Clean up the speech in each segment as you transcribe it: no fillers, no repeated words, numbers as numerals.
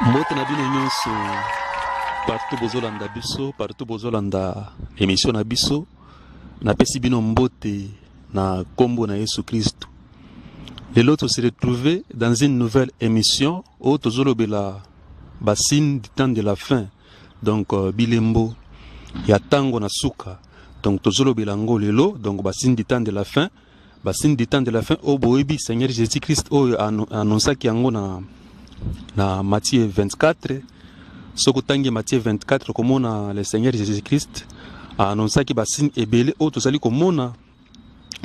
Mbote na bino nyonso partout bozolanda biso, partout bozolanda émission na biso, napesi bino mbote na kombo na Yesu Christ. Lelo to se retrouver dans une nouvelle émission où tozolobela basin du temps de la fin. Donc bilembo ya tango na suka. Donc tozolobela ngo lelo, donc basin du temps de la fin. Basin du temps de la fin au boebi Seigneur Jésus-Christ o annonça ki yango na Matthieu 24. Soko tangi Matthieu 24 komona le Seigneur Jésus-Christ a annoncé ki basin ebele o tozali komona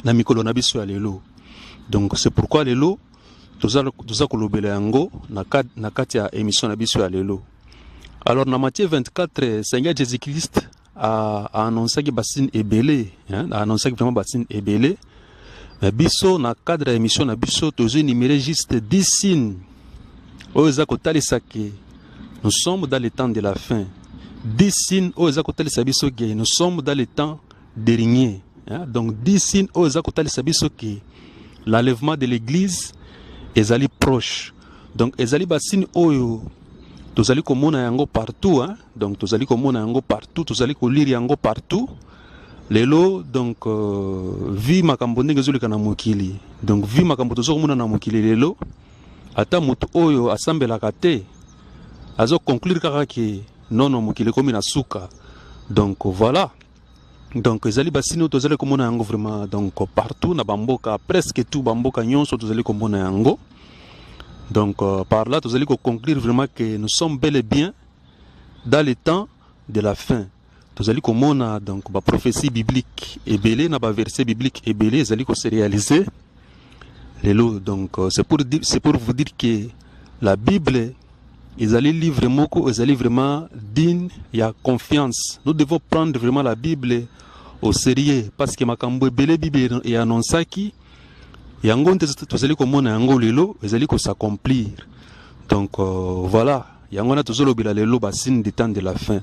na mikolo na biso ya lelo. Donc c'est pourquoi lelo toza kolobela yango na kati ya émission na biso ya lelo. Alors na Matthieu 24, Seigneur Jésus-Christ a annoncé ki basin ebele, a annoncé ki vraiment basin ebele. Mais biso na cadre émission na biso tozo numérer juste 10 signes. Oza kotalisa ke nous sommes dans le temps de la fin. 10 signes oza kotalisa biso ke nous sommes dans le temps dernier. Donc 10 signes oza kotalisa biso ke l'enlèvement de l'église ezali proche. Donc ezali ba signe oyo tozali komona yango partout, donc tozali komona yango partout, tozali kolire yango partout. Lelo donc vi makambo ndenge ezoleka na mokili. Donc vi makambo tozokomona na mokili lelo ata mutu oyo asambelaka te azo conclure kaka ke non mokili komi na suka. Donc voilà. Donc ezali basino tozali komona yango vraiment donc partout na bamboka, presque tout bamboka nyonso tozali komona yango. Donc par là tozali ko conclure vraiment que nous sommes bel et bien dans le temps de la fin. Tozali komona donc ba prophétie biblique ebele na ba verset biblique ebele ezali ko se réaliser lelo. Donc c'est pour vous dire que la Bible ezali livre moko ezali vraiment digne ya confiance. Nous devons prendre vraiment la Bible au sérieux parce que makambo ebele Bible ya annonçaki yango nte tozali komona yango lelo ezali ko s'accomplir. Donc voilà, yango na tozolobela lelo basin du temps de la fin.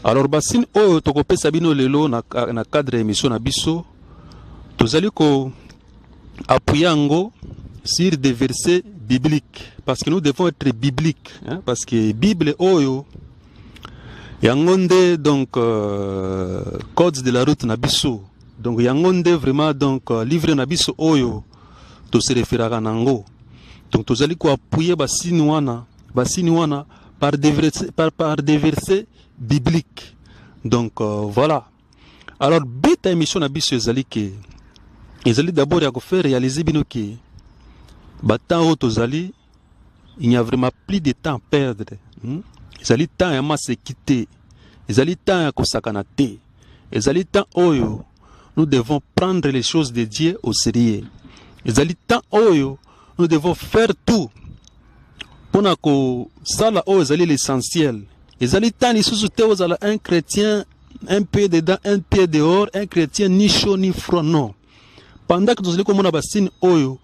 Alors basin oyo tokopesa bino lelo na cadre émission na biso tozali ko appuyer yango sur des versets bibliques parce que nous devons être bibliques, parce que Bible oyo yango nde donc codes de la route na biso. Donc yango nde vraiment donc livre na biso oyo to se référera nango. Donc tozali ko appuyer basini wana par des versets bibliques. Donc voilà. Alors beta émission na biso ezali ke ezali d'abord ya ko faire réaliser bino ke batant o tozali il n'y a vraiment plus de temps à perdre. Ezali temps ya ma se quitter. Ezali temps ya ko sakana te. Ezali temps oyo nous devons prendre les choses de Dieu au sérieux. Ezali temps oyo nous devons faire tout pour que sala oyo ezali l'essentiel. Ezali temps lisusu te ozala un chrétien un pied dedans un pied dehors, un chrétien ni chaud ni froid, non. Pendant que nous allons bassin oyo,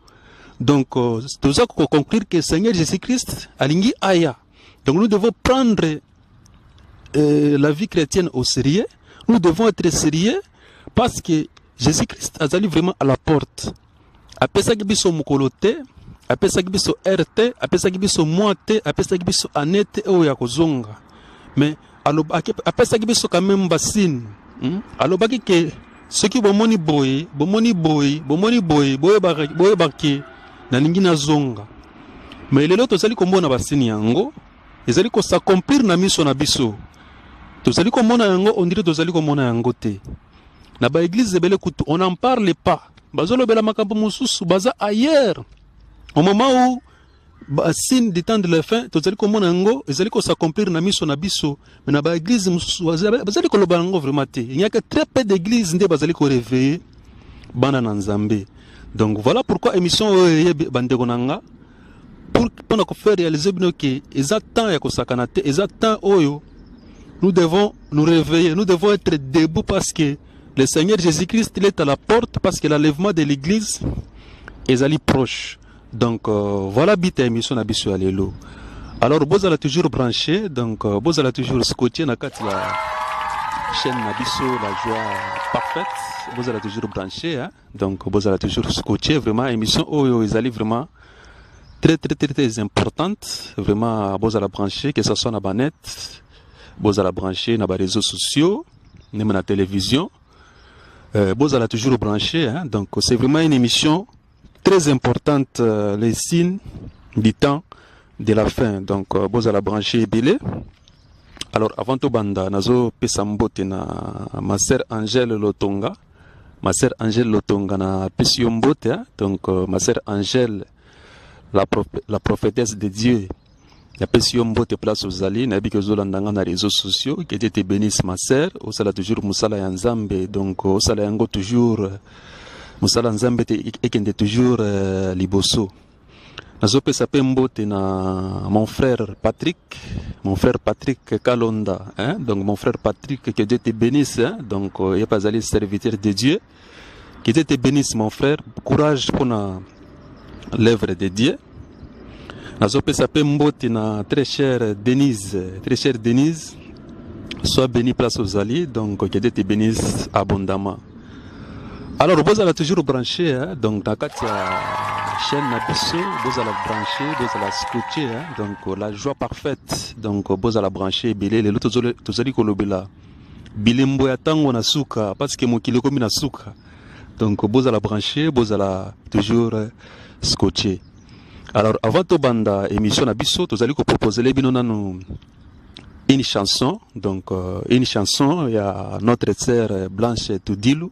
donc nous allons conclure que Seigneur Jésus-Christ alingi aya. Donc nous devons prendre la vie chrétienne au sérieux. Nous devons être sérieux parce que Jésus-Christ a allé vraiment à la porte. Après ça, il y mukolote, après ça, il y a RT, après ça, il y a moite, après ça, il y a anete ou ya kozonga. Mais après ça, il y a quand même bassine. Alors, que ceux qui bomoni boy, baki, na ningina zonga. Mais les autres, ils ont bassine yango, ils ont s'accomplir na miso na biso. Tozali komona yango, on dirait tozali komona yango te. Na ba église bele kutu, on n'en parle pas. Bazolo bela makambo mususu, baza ailleurs. Au moment où basin du temps de la fin, tozali komona yango, ezali ko s'accomplir na miso na biso, mais na ba église mususu bazali ko loba yango vraiment te. Il n'y a que très peu d'églises nde bazali ko réveiller bana na Nzambe. Donc voilà pourquoi émission bandeko nanga pour ko faire réaliser bino ke ezata ya ko sakana te, ezata oyo nous devons nous réveiller, nous devons être debout parce que le Seigneur Jésus-Christ il est à la porte parce que l'enlèvement de l'église est allé proche. Donc voilà bita émission na biso alelo. Alors bozala toujours branché, donc bozala toujours scotché na kati la chaîne na biso la joie parfaite. Bozala toujours branché, donc bozala toujours scotché vraiment émission oyo ezali vraiment très importante. Vraiment, vous allez brancher, que ce soit dans la net, vous allez brancher dans les réseaux sociaux, même dans la télévision. Vous allez toujours brancher. Hein? Donc, c'est vraiment une émission très importante, les signes du temps de la fin. Donc, vous allez brancher Belé. Alors, avant tout, banda, nazo pesambote na ma sœur Angèle Lotonga. Ma sœur Angèle Lotonga na pesiombote. Hein? Donc, ma sœur Angèle, la prophétesse de Dieu. La pesiombote place aux alliés. N'a que zolandanga na réseaux sociaux. Que Dieu te bénisse, ma sœur. Au sala toujours musala yanzambe. Donc, au sala yango toujours. Musala nzambe te ekende toujours liboso. Nazope sape mbote na mon frère Patrick Kalonda, hein? Donc mon frère Patrick, que Dieu te bénisse, hein? Donc il n'y a pas allé serviteur de Dieu, que Dieu te bénisse mon frère, courage pour l'œuvre de Dieu. Nazope sape mbote na très chère Denise, sois béni place aux alliés, donc que Dieu te bénisse abondamment. Alors vous allez toujours brancher, hein? Donc dans la chaîne Nabiso, vous allez brancher, vous allez scotcher, hein? Donc la joie parfaite, donc vous allez brancher bilé les autres allez kolobela bilembo ya tango na suka parce que mokili komi na suka, donc vous allez brancher, vous allez toujours scotcher. Alors avant de banda émission Nabiso, vous allez proposer les binonano une chanson, donc une chanson, il y a notre sœur Blanche Tudilu,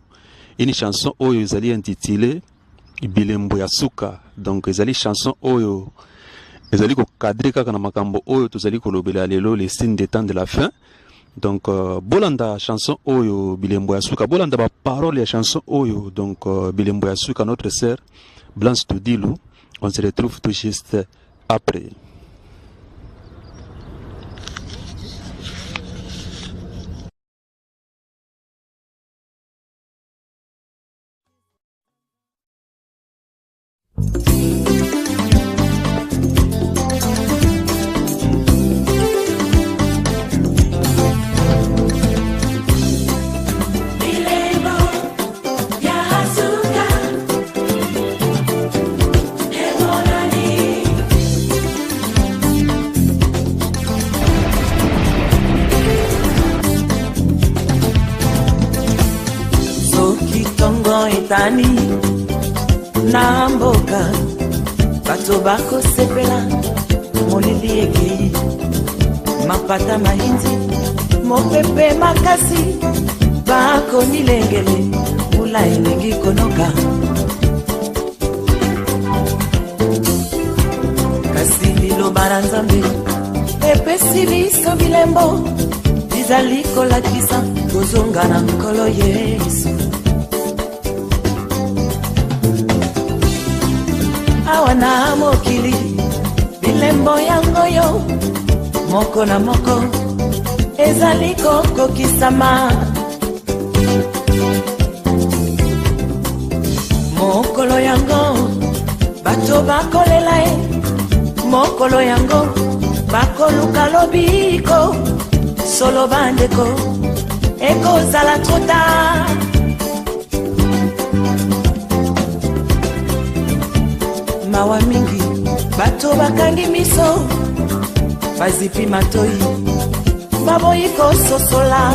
une chanson oyo ezali intitulée Bilembo ya suka. Donc ezali chanson oyo ezali ko cadrer kaka na makambo oyo tozali kolobela lelo les signes des temps de la fin. Donc bolanda chanson oyo Bilembo ya suka, bolanda ba parole ya chanson oyo, donc Bilembo ya suka, notre sœur Blanche Tudilu. On se retrouve tout juste après. Tani na mboka bato bako sepela molili ekei mapata mahindi mopepe makasi bako nilengele ula elengi konoka kasi liloba na Nzambe epesi biso bilembo bizali kolakisa kozonga na nkolo Yesu. Awana mokili bilembo yango yo moko na moko ezali kokokisama mokolo yango bato bakolela e mokolo yango bakoluka lobiko solo bandeko ekozala trota mawa mingi bato bakangi miso bazipi matoi baboyi kososola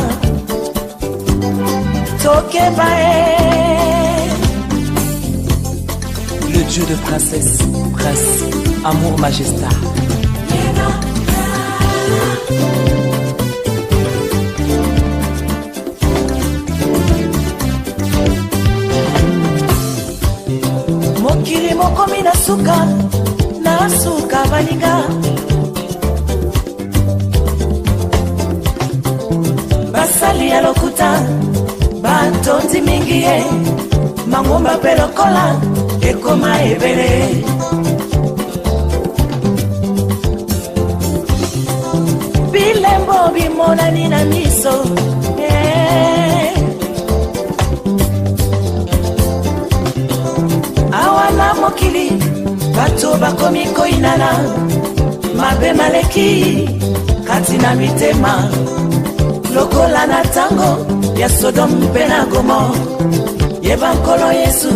tokeba le Dieu de princesse, prince, amour, majestat. mokili mokomi na suka baninga basali ya lokuta batondi mingi ye mangomba pe lokola ekoma ebele bilembo bimonani na miso awana mokili bato bakomi koinana mabe maleki kati na mitema lokola na tango ya Sodom mpe na Gomor yeba nkolo Yesu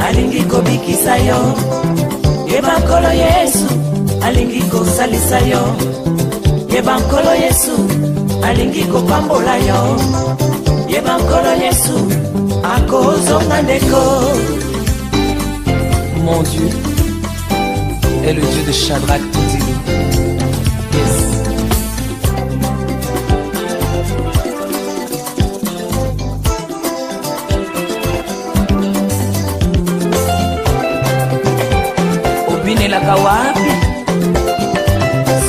alingi kobikisa yo yeba nkolo Yesu alingi kosalisa yo, yeba nkolo Yesu alingi kopambola yo, yeba nkolo Yesu akozonga ndeko. Mon Dieu est le Dieu de Shadrach, Todili. Yes. Obinelaka wapi?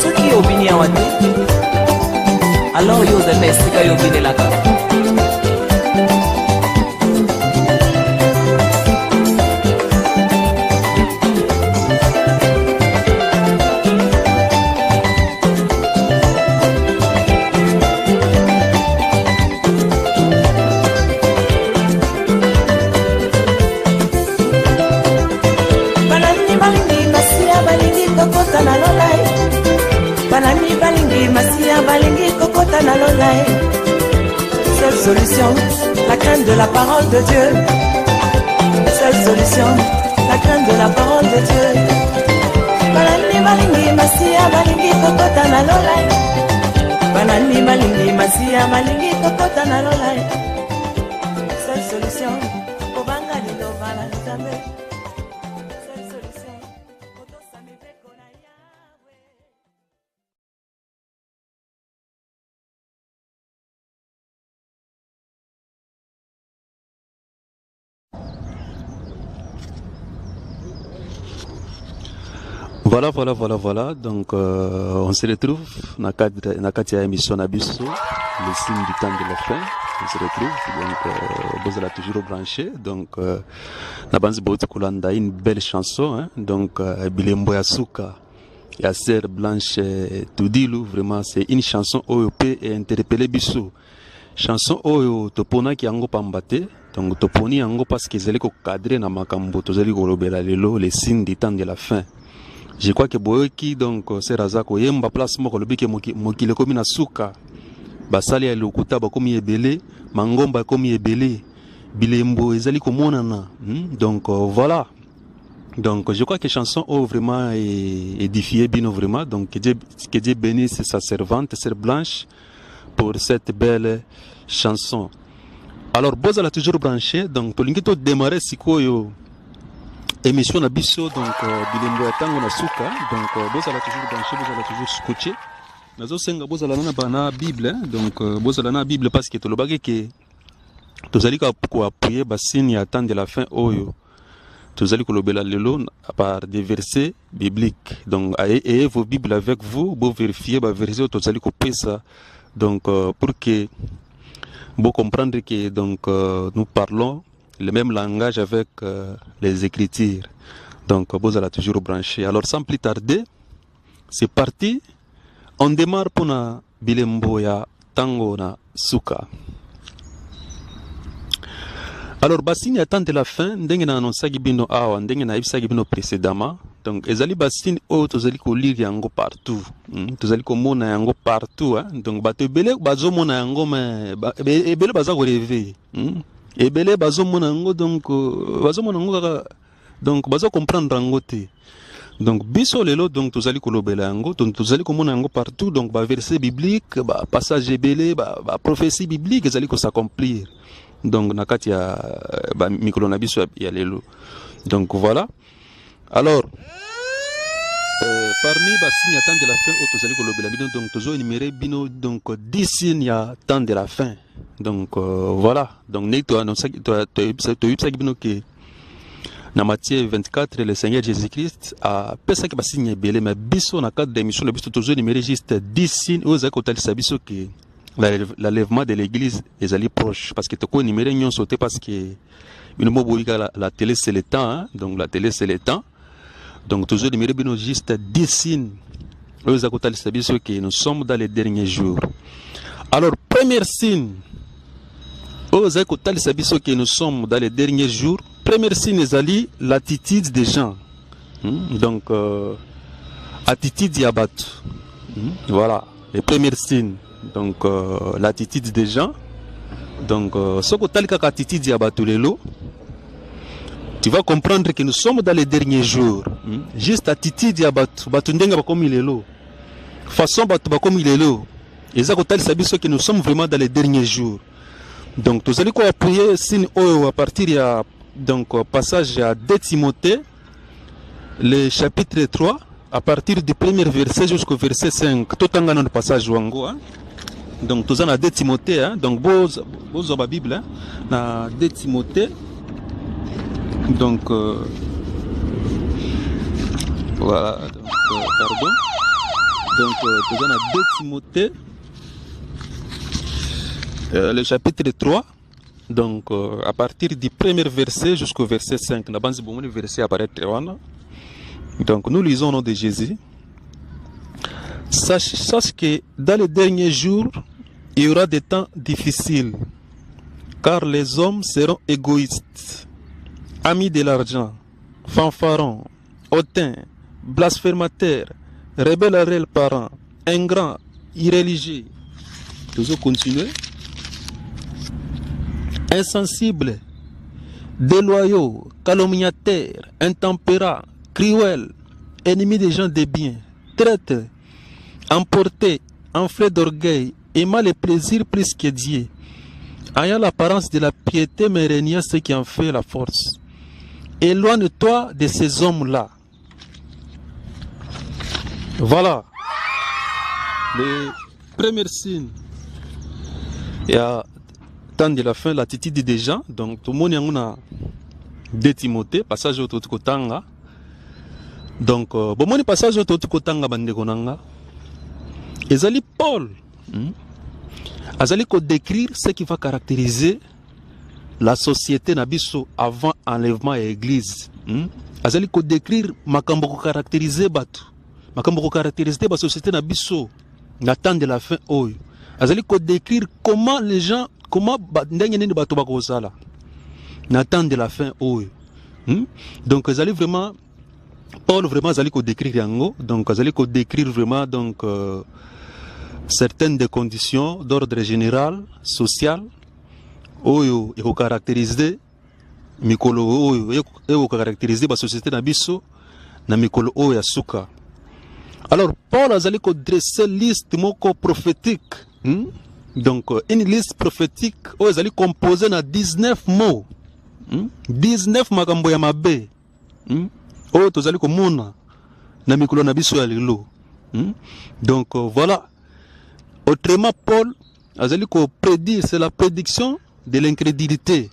Soki obini awa te, alors yo ozali na esika yo obinelaka. Seule solution, la crainte de la parole de Dieu. Seule solution, la crainte de la parole de Dieu. Banani balingi masia balingi kokota na lolai. Banani balingi masia balingi kokota na lolai. Seule solution, obanga lilo bala nzambe. Seule solution, kotosa mibeko na Yahweh. Voilà. Donc, on se retrouve dans la émission Nabiso, le signe du temps de la fin. On se retrouve, donc, vous allez toujours branché. Donc, Nabanzi Bauti Kulanda, une belle chanson, hein. Donc, Bilembo Yasuka, Yasser Blanche Tudilou, vraiment, c'est une chanson OEP et interpellé Bissou. Chanson OEO, Topona qui ango pambate. Donc, Toponi ango parce que zeli ko cadre na makambo, tozeli ko robela lelo, les signes du temps de la fin. Je crois que Boeki, donc, c'est Razako, yemba place moko lobi ke mokile komi na suka. Basali ya lokuta ba komi ebele, mangomba komi ebele, bilembo ezali komonana. Donc, voilà. Donc, je crois que chanson ont vraiment édifié Bino vraiment. Donc, que Dieu bénisse sa servante, Sœur Blanche, pour cette belle chanson. Alors, Boza l'a toujours branché. Donc, Tolingito démarrer Sikoyo. Émission Nabiso, donc Bilembo ya tango na suka, donc Boza l'a toujours branché, Boza l'a toujours scotché. Nazo senga Boza la na bana Bible, donc Boza la na Bible parce que tolobaki que tozali ko appuyer basine ya temps de la fin oyo. Tozali ko lobela lelo par des versets bibliques. Donc ayez vos Bibles avec vous, vous vérifier ba verset tozali ko pesa. Donc pour que vous comprendre que donc nous parlons le même langage avec les Écritures. Donc, vous allez toujours branché. Alors, sans plus tarder, c'est parti. On démarre pour na Bilembo ya tango na suka. Alors, basine ya temps de la fin, ndenge na annonça gibino awa, ndenge na ibsa gibino précédemment. Donc, ezali basine o tozali ko lire yango partout. Tozali ko mona yango partout, hein. Donc, bato ebele bazo mona yango mais ebele baza ko rêver. Ebele bazo monango donc bazo monango kaka donc bazo comprendre yango te. Donc biso lelo donc tozali kolobela yango donc tozali komona yango partout donc ba verset biblique ba passage ebele ba prophétie biblique ezali ko s'accomplir. Donc nakati ya ba mikolo na biso ya lelo. Donc voilà. Alors parmi ba signes ya temps de la fin tozali kolobela bino donc tozo énumérer bino donc 10 signes ya temps de la fin. Donc voilà. Donc que dans Matthieu 24, le Seigneur Jésus-Christ a pensé que signe belé mais biso na cadre d'émission le biso toujours numérer juste 10 signes aux acotal sabiso que l'enlèvement de l'église est allé proche parce que tu peux numérer ñon sauter parce que une mot la télé c'est le temps, hein? Donc la télé c'est le temps. Donc toujours numérer bino juste 10 signes aux acotal sabiso que nous sommes dans les derniers jours. Alors premier signe aux écoutants sabiso que nous sommes dans les derniers jours. Premier signe ezali l'attitude des gens. Donc attitude yabat. Voilà le premier signe. Donc l'attitude des gens. Donc ce que talika attitude yabat lelo. tu vas comprendre que nous sommes dans les derniers jours. Juste attitude ya batu ndenga bakomi lelo. Façon batu bakomi lelo. Et ça que nous sommes vraiment dans les derniers jours. Donc vous allez appuyer signe à partir ya donc passage à 2 Timothée, le chapitre 3, à partir du premier verset jusqu'au verset 5. Tout en gagnant le passage wango. Donc tout ça à 2 Timothée, hein? Donc vous la Bible, hein? Na 2 Timothée. Donc voilà, donc, pardon. Donc tout ça à 2 Timothée, le chapitre 3. Donc à partir du premier verset jusqu'au verset 5. La bande de verset apparaît. Donc nous lisons au nom de Jésus. Sache que dans les derniers jours, il y aura des temps difficiles, car les hommes seront égoïstes, amis de l'argent, fanfarons, hautains, blasphémateurs, rebelles à leurs parents, ingrats, irréligieux. Toujours continuer. Insensibles, déloyaux, calomniateurs, intempérants, cruels, ennemis des gens de bien, traîtres, emportés, enflés d'orgueil, aimant les plaisirs plus que Dieu, ayant l'apparence de la piété mais régnant ce qui en fait la force. Éloigne-toi de ces hommes-là. Voilà. Le premier signe. Il y a temps de la fin, l'attitude des gens. Donc tout le monde a 2 Timothée, passage au Totukotanga. Donc, bon, passage au Totukotanga Bandegonanga. Ezali Paul. Azali ko décrire ce qui va caractériser la société Nabiso avant enlèvement et église. Azali ko décrire makambo ko caractériser batu. Makambo ko caractériser la société Nabiso na temps de la fin oyo. Azali ko décrire comment les gens, comment ndenge nini batu bakozala na temps de la fin oyo. Donc azali vraiment Paul vraiment azali ko décrire yango. Donc azali ko décrire vraiment donc certaines des conditions d'ordre général, social, oyo eko caractériser mikolo oyo eko caractériser la société na biso na mikolo oyo ya suka. Alors Paul azali ko dresser liste moko prophétique. Donc une liste prophétique oyo azali composée na 19 mots. 19 makambo ya mabe. Oyo tozali komona na mikolo na biso ya lelo. Donc voilà. Autrement, Paul azali ko prédire, c'est la prédiction de l'incrédulité.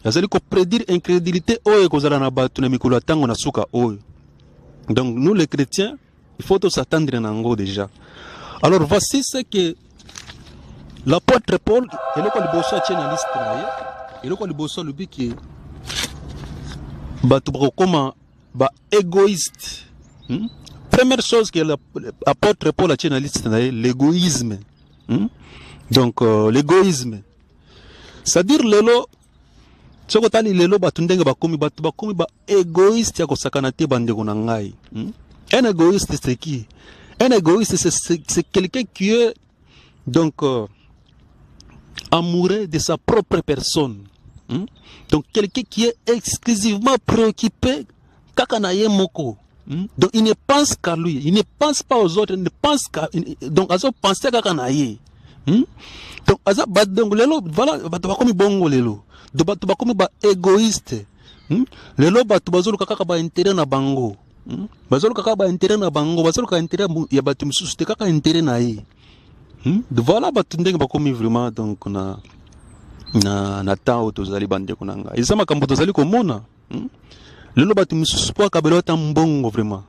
Azali ko prédire incrédulité oyo kozala na batu na mikolo tango na suka oyo. Donc nous les chrétiens, il faut s'attendre nango déjà. Alors voici ce que l'apôtre Paul, il est liboso tient liste na ye. Il est liboso lubi ki batu bakoma ba égoïste. Première chose que l'apôtre Paul a tient la liste, l'égoïsme. Donc l'égoïsme. C'est-à-dire lelo tsokotali lelo batundenge bakomi ba égoïste ya kosakana te bandeko na ngai. Un égoïste c'est qui? Un égoïste c'est quelqu'un qui est donc amoureux de sa propre personne. Donc quelqu'un qui est exclusivement préoccupé kaka na ye moko. Donc il ne pense qu'à lui, il ne pense pas aux autres, il ne pense qu'à donc azo penser qu'à naye. Donc aza donc lelo voilà batu bakomi bongo lelo. Donc batu bakomi ba égoïste. Lelo batu bazolo kaka ba intérêt na bango. Bazolo kaka ba intérêt na bango, bazolo ka intérêt ya batu misusu te kaka intérêt na ye. Donc voilà batu ndenge bakomi vraiment donc na temps tozali bande konanga. Eza makambo tozali komona. Lelo batu misusu po kabelo ta mbongo vraiment.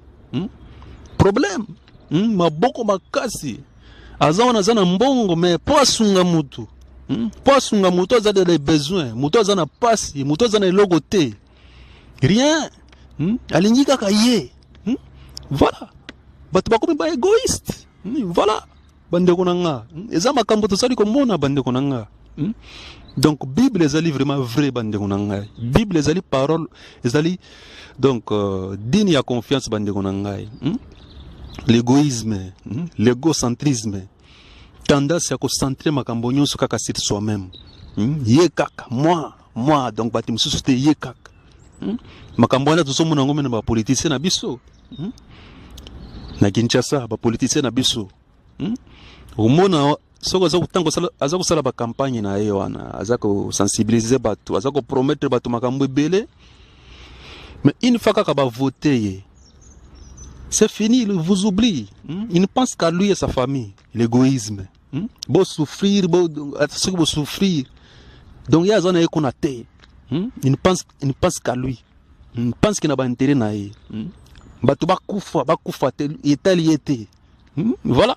Problème. Maboko makasi. Azawana zana mbongo mais po asunga mutu. Po asunga mutu azana des besoins, mutu azana pasi, mutu azana logo te. Rien. Alingi kaka ye. Voilà. Batu bakomi ba égoïste. Voilà. Bande konanga. Eza makambo to sali komona bande konanga. Donc Bible ezali vraiment vrai bande konanga. Bible ezali parole ezali donc digne ya confiance bande konanga. L'égoïsme, l'égocentrisme, tendance à concentrer makambo nyonso kaka sur soi-même. Ye kaka moi donc bati mususu te ye kaka. makambo wana tozomona yango mena bapolitisien na biso na Kinshasa bapolitisien na biso omona soko aza kosala bakampagne na ye wana aza kosensibilize bato aza kopromettre bato makambo ebele mais une fois kaka bavote ye c'est fini, il vous oublie. Il ne pense qu'à lui et sa famille. L'égoïsme. Bon souffrir, bon souffrir. Donc il y a un qu'on a té. Il ne pense qu'à lui. Il pense qu'il n'a pas intérêt à lui. Batouba koufa, il était. Voilà.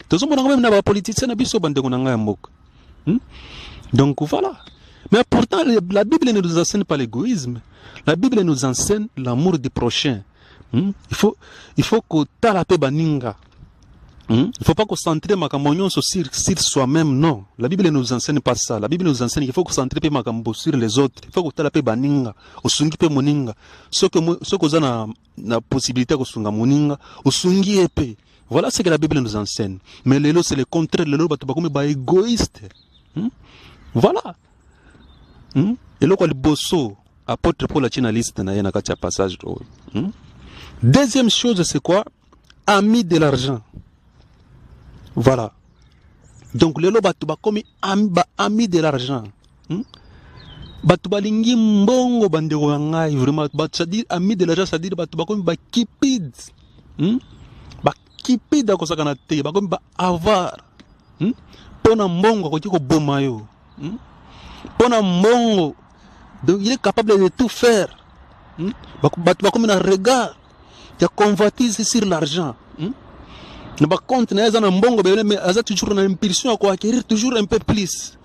Tous les gens même n'a pas politicien n'a biso bande qu'on a un donc voilà. Mais pourtant la Bible ne nous enseigne pas l'égoïsme. La Bible nous enseigne l'amour du prochain. Il faut que tu la paix baninga. Il ne faut pas concentrer makambo sur soi-même, non. La Bible ne nous enseigne pas ça. La Bible nous enseigne qu'il faut concentrer makambo sur les autres. Il faut que tu la paix baninga. Osungi pe moninga. Ce que vous avez la possibilité de sunga moninga, osungi épée. Voilà ce que la Bible nous enseigne. Mais l'élo c'est le contraire. L'élo est égoïste. Voilà. Et là, le bosso, apôtre Paul la chinaliste, na yena katia passage. Deuxième chose, c'est quoi? Ami de l'argent. Voilà. Donc, le loba tuba comme ami de l'argent. Batuba lingi mbongo bandego ngai vraiment. C'est-à-dire ami de l'argent, c'est-à-dire batuba comme ba kipid. Ba kipid ako sakana te, ba comme ba avare. Pona mbongo ko tiko bomayo. Pona mbongo. Donc, il est capable de tout faire. Batuba comme un regard. Il y a convoitise sur l'argent. Ne pas compte, mais il y a toujours une impulsion à acquérir toujours un peu plus.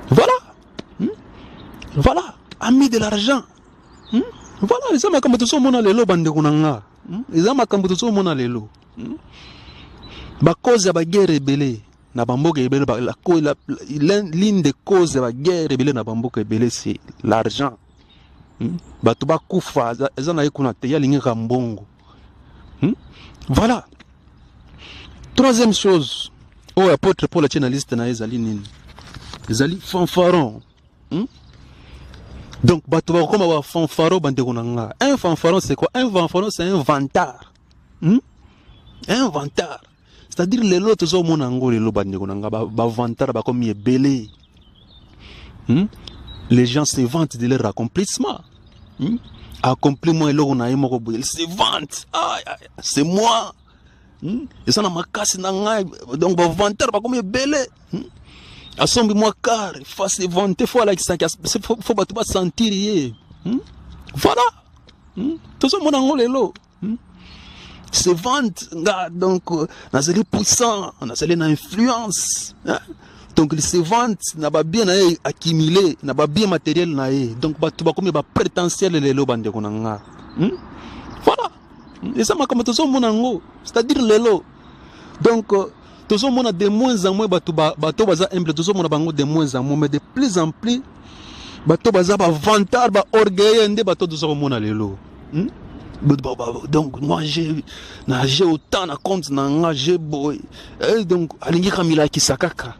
Voilà. Voilà. Ami de l'argent. Voilà. Les hommes comme tous mon alelo bande kunanga. Les hommes comme tous mon alelo. Ba cause ya ba guerre ebele na bamboka ebele l'une des causes de la guerre ebele na bamboka ebele c'est l'argent. Batu ba kufa ezana yekuna te ya lingi kambongo. Voilà. Troisième chose, apôtre Paul la liste na ezali nini? Ezali fanfaron. Donc batu ba koma ba fanfaron bande kunanga. Un fanfaron c'est quoi? Un fanfaron c'est un vantard. Un vantard. C'est-à-dire les lots zo monango les lots bande kunanga ba vantard ba comme ebele. Les gens se vantent de leur accomplissement. Accomplissement et l'on a eu mon ils se vantent. C'est moi. Et ça n'a ma casse donc va vanter pas comme belle. Assemble moi car face se vanter faut là ça faut pas sentir. Voilà. Tout ça mon angole là. Se vante donc on a les puissants, on a les influence. Donc ils se vantent, n'a pas bien accumulé, n'a pas bien matériel donc tu vas comme prétentiel les lots bande konanga. Voilà. Et ça m'a comme tout ça mon ango, c'est-à-dire les lots. Donc tout ça mon a de moins en moins bato baza humble, tout ça mon a bango de moins en moins, mais de plus en plus bato baza ba vantard ba orgueil ende bato tout ça mon a les lots. Donc moi j'ai autant na compte na j'ai boy donc alingi kamila kisakaka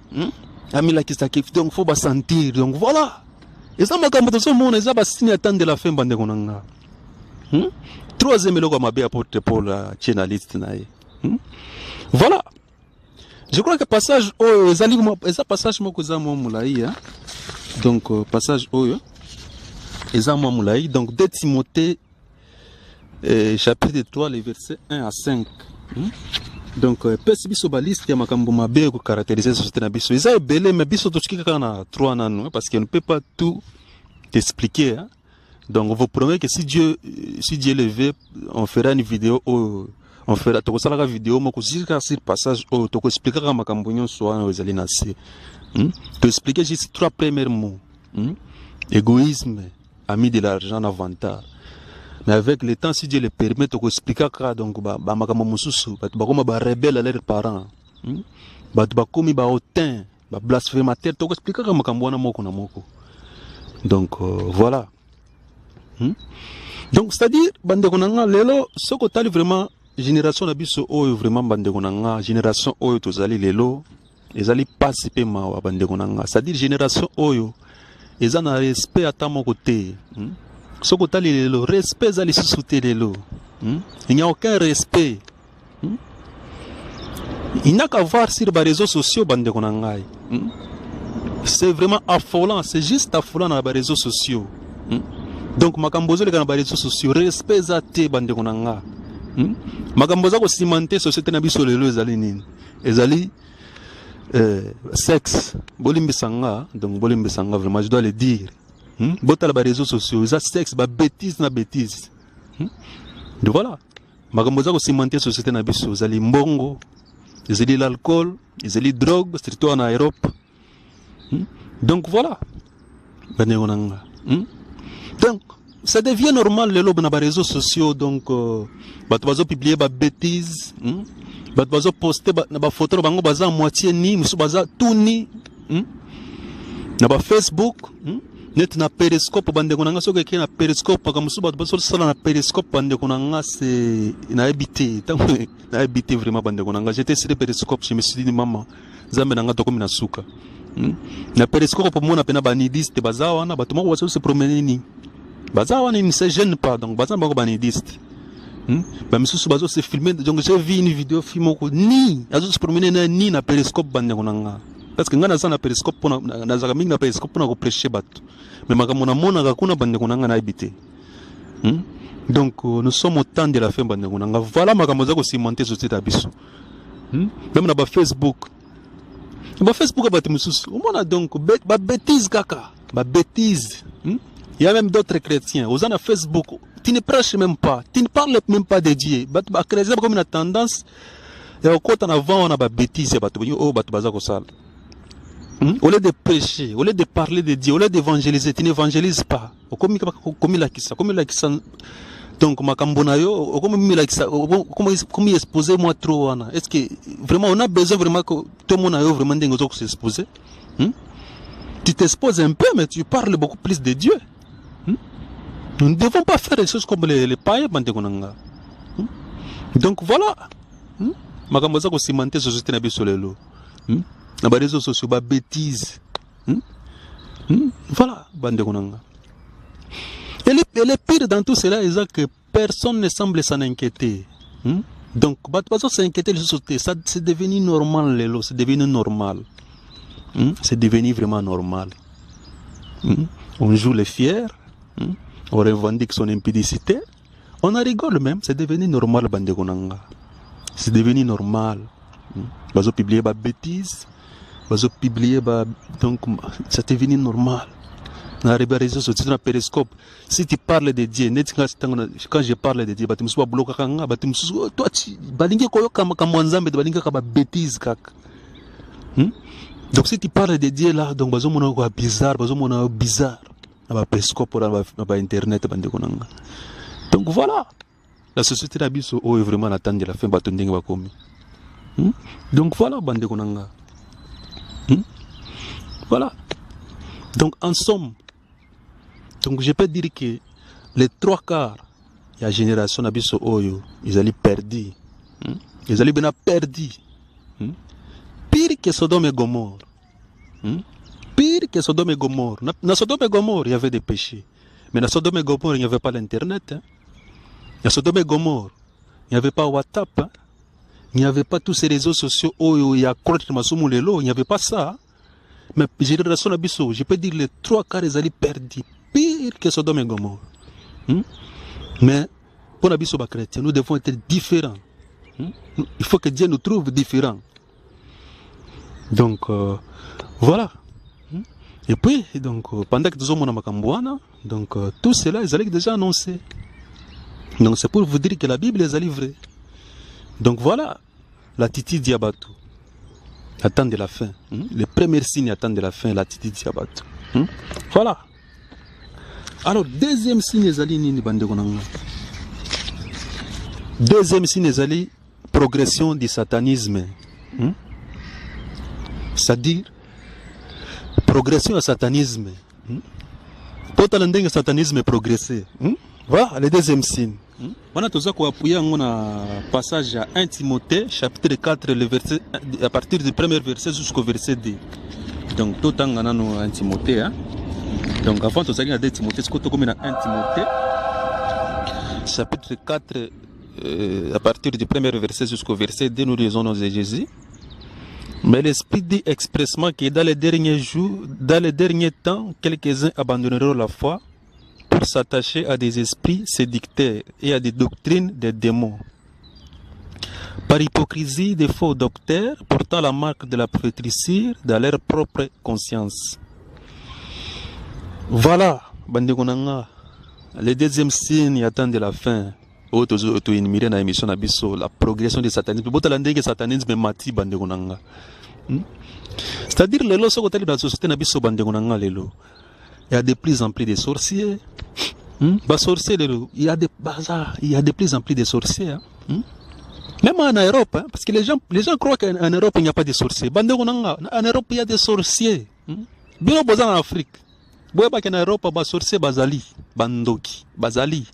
amila kisaki donc faut pas sentir donc voilà et ça m'a comme tout ce monde ça va signer attendre de la fin bande konanga. Troisième logo ma bien apôtre Paul la chinaliste na voilà. Je crois que passage ezali ça passage moko za mo mulai donc passage oyo eza mo mulai donc 2 Timothée chapitre 3, les versets 1 à 5. Donc, pesi biso baliste ya makambo mabe ko caractériser société na biso. Isa belé mais biso tochika kana 3 nanu parce qu'on ne peut pas tout t'expliquer. Donc, on vous promet que si Dieu le veut, on fera une vidéo on fera to kosala vidéo moko zika sur passage to ko expliquer ka makambo nyonso wana ezali na se. To expliquer juste 3 premiers mots. Égoïsme, ami de l'argent, avantage. Mais avec le temps, si Dieu le permet, tu peux expliquer donc makambo mususu, tu vas rebelle à leurs parents, tu vas commis hautain, blasphémateur, tu peux expliquer makambo wana moko na moko. Donc voilà. Donc c'est-à-dire bande konanga lelo soko tali vraiment génération na biso oyo vraiment bande konanga génération oyo tozali lelo ezali participer ma bande konanga, c'est-à-dire génération oyo ils ont un respect à mon côté. Ce côté le respect à les sous-souter les lots. Il n'y a aucun respect. Il n'y a qu'à voir sur les réseaux sociaux, bande konangai. C'est vraiment affolant, c'est juste affolant dans les réseaux sociaux. Donc, makambozo les réseaux sociaux, respect à te bande konanga. Makambozo ko cimenter société na biso lelo ezali nini? Ezali sexe, bolimbisanga, donc bolimbisanga vraiment je dois le dire. Botala les réseaux sociaux, ça sexe, ba bêtise na bêtise. Donc voilà. Makambozo ko cimenter société na biso, ezali mbongo. Ils ont l'alcool, ils ont drogue, surtout en Europe. Donc voilà. Donc, ça devient normal les lobes dans les réseaux sociaux. Donc, tu vas publier des bêtises, tu vas poster des photos de moitié ni, tout ni. Dans Facebook, net na périscope bande konanga soki ke na périscope ka musu ba so sala na périscope bande konanga c'est na habité tant na habité vraiment bande konanga j'étais sur le périscope je me suis dit maman zambe nanga to komi na suka na périscope pour mona pena banidiste bazawa na bato moko se promener ni bazawa ni se jeune pas donc bazawa ba banidiste ba musu bazo se filmer donc j'ai vu une vidéo film ko ni azo se promener na ni na périscope bande konanga parce que ngana sana périscope pona na zaka mingi na périscope pona ko prêcher bato mais makamona mona kakuna bande konanga na habité donc nous sommes au temps de la fin bande konanga voilà makambo za ko cimenter société abiso même na ba Facebook ba mususu omona donc ba bêtise kaka ba bêtise il y a même d'autres chrétiens aux na Facebook tu ne prêches même pas tu ne parles même pas de Dieu ba chrétien comme une tendance et au côté en avant on a ba bêtise ba baza ko sala. Au lieu de prêcher, au lieu de parler de Dieu, au lieu d'évangéliser, tu n'évangélises pas. Comme il a qui ça, donc makambonayo, comme il exposé moi trop est-ce que vraiment on a besoin vraiment que tout le monde a vraiment des choses s'exposer? Tu t'exposes un peu, mais tu parles beaucoup plus de Dieu. Nous ne devons pas faire des choses comme les païens bandekonanga. Donc voilà. Makamboza ko cimenter société na biso lelo. Dans les réseaux sociaux, bah bêtises. Voilà, bande konanga. Et le pire dans tout cela, c'est que personne ne semble s'en inquiéter. Donc, bah pas s'inquiéter les sociétés, ça c'est devenu normal lelo, c'est devenu normal. C'est devenu vraiment normal. On joue les fiers, on revendique son impudicité, on en rigole même, c'est devenu normal bande konanga. C'est devenu normal. Bazo publier bah bêtises. Publier, donc c'est devenu normal. Dans les réseaux sociaux, dans le périscope, si tu parles de Dieu, quand je parle de Dieu, tu me suis bloqué, tu me suis toi, tu balingue koyo comme nzambe, tu balingue comme bêtise kak. Donc si tu parles de Dieu là, donc bazo mona ko bizarre, dans le périscope, dans internet, bande konanga. Donc voilà, la société d'Abisso est vraiment en attente de la fin, batonding va commis. Donc voilà, bande konanga. Voilà. Donc en somme, donc je peux dire que les 3/4 de la génération d'Abisso Oyo, ils allaient perdus. Ils allaient bien perdus. Pire que Sodome et Gomorre. Pire que Sodome et Gomorre. Dans Sodome et Gomorre, il y avait des péchés. Mais dans Sodome et Gomorre, il n'y avait pas l'internet. Dans Sodome et Gomorre, il n'y avait pas WhatsApp. Il n'y avait pas tous ces réseaux sociaux où il y a il n'y avait pas ça. Mais génération d'Abisso, je peux dire les 3/4 ils allaient perdus. Pire que Sodome et Gomorre. Mais pour l'Abisso chrétien, nous devons être différents. Il faut que Dieu nous trouve différents. Donc voilà. Et puis donc pendant que nous sommes en Makambouana, donc tout cela ils allaient déjà annoncer. Donc c'est pour vous dire que la Bible est livrée. Donc voilà, la Titi Diabatou attend de la fin. Les premiers signes attendent de la fin, la Titi Diabatou. Voilà. Alors, deuxième signe, deuxième signe, progression du satanisme. C'est-à-dire, progression du satanisme. Pourtant, le satanisme est progressé. Voilà, le deuxième signe. On a tout ça pour un passage à 1 Timothée, chapitre 4, le verset, à partir du premier verset jusqu'au verset 2. Donc, tout le temps, on a 1 Timothée. Donc avant de salir à 2 Timothée, ce que tu as 1 Timothée, chapitre 4, à partir du premier verset jusqu'au verset 2, nous lisons nos Jésus. Mais l'Esprit dit expressement que dans les derniers jours, dans les derniers temps, quelques-uns abandonneront la foi pour s'attacher à des esprits séducteurs et à des doctrines des démons. Par hypocrisie, des faux docteurs portant la marque de la prophétie dans leur propre conscience. Voilà, Bandegonanga, le deuxième signe attend de la fin. La progression du satanisme. C'est-à-dire, dans la société, il y a de plus en plus de sorciers. Il y a de plus en plus de sorciers. Même en Europe, parce que les gens croient qu'en Europe, il n'y a pas de sorciers. En Europe, il y a des sorciers. Bien en Afrique. En Europe, il y a des sorciers, Bazali, Bandoki, Bazali.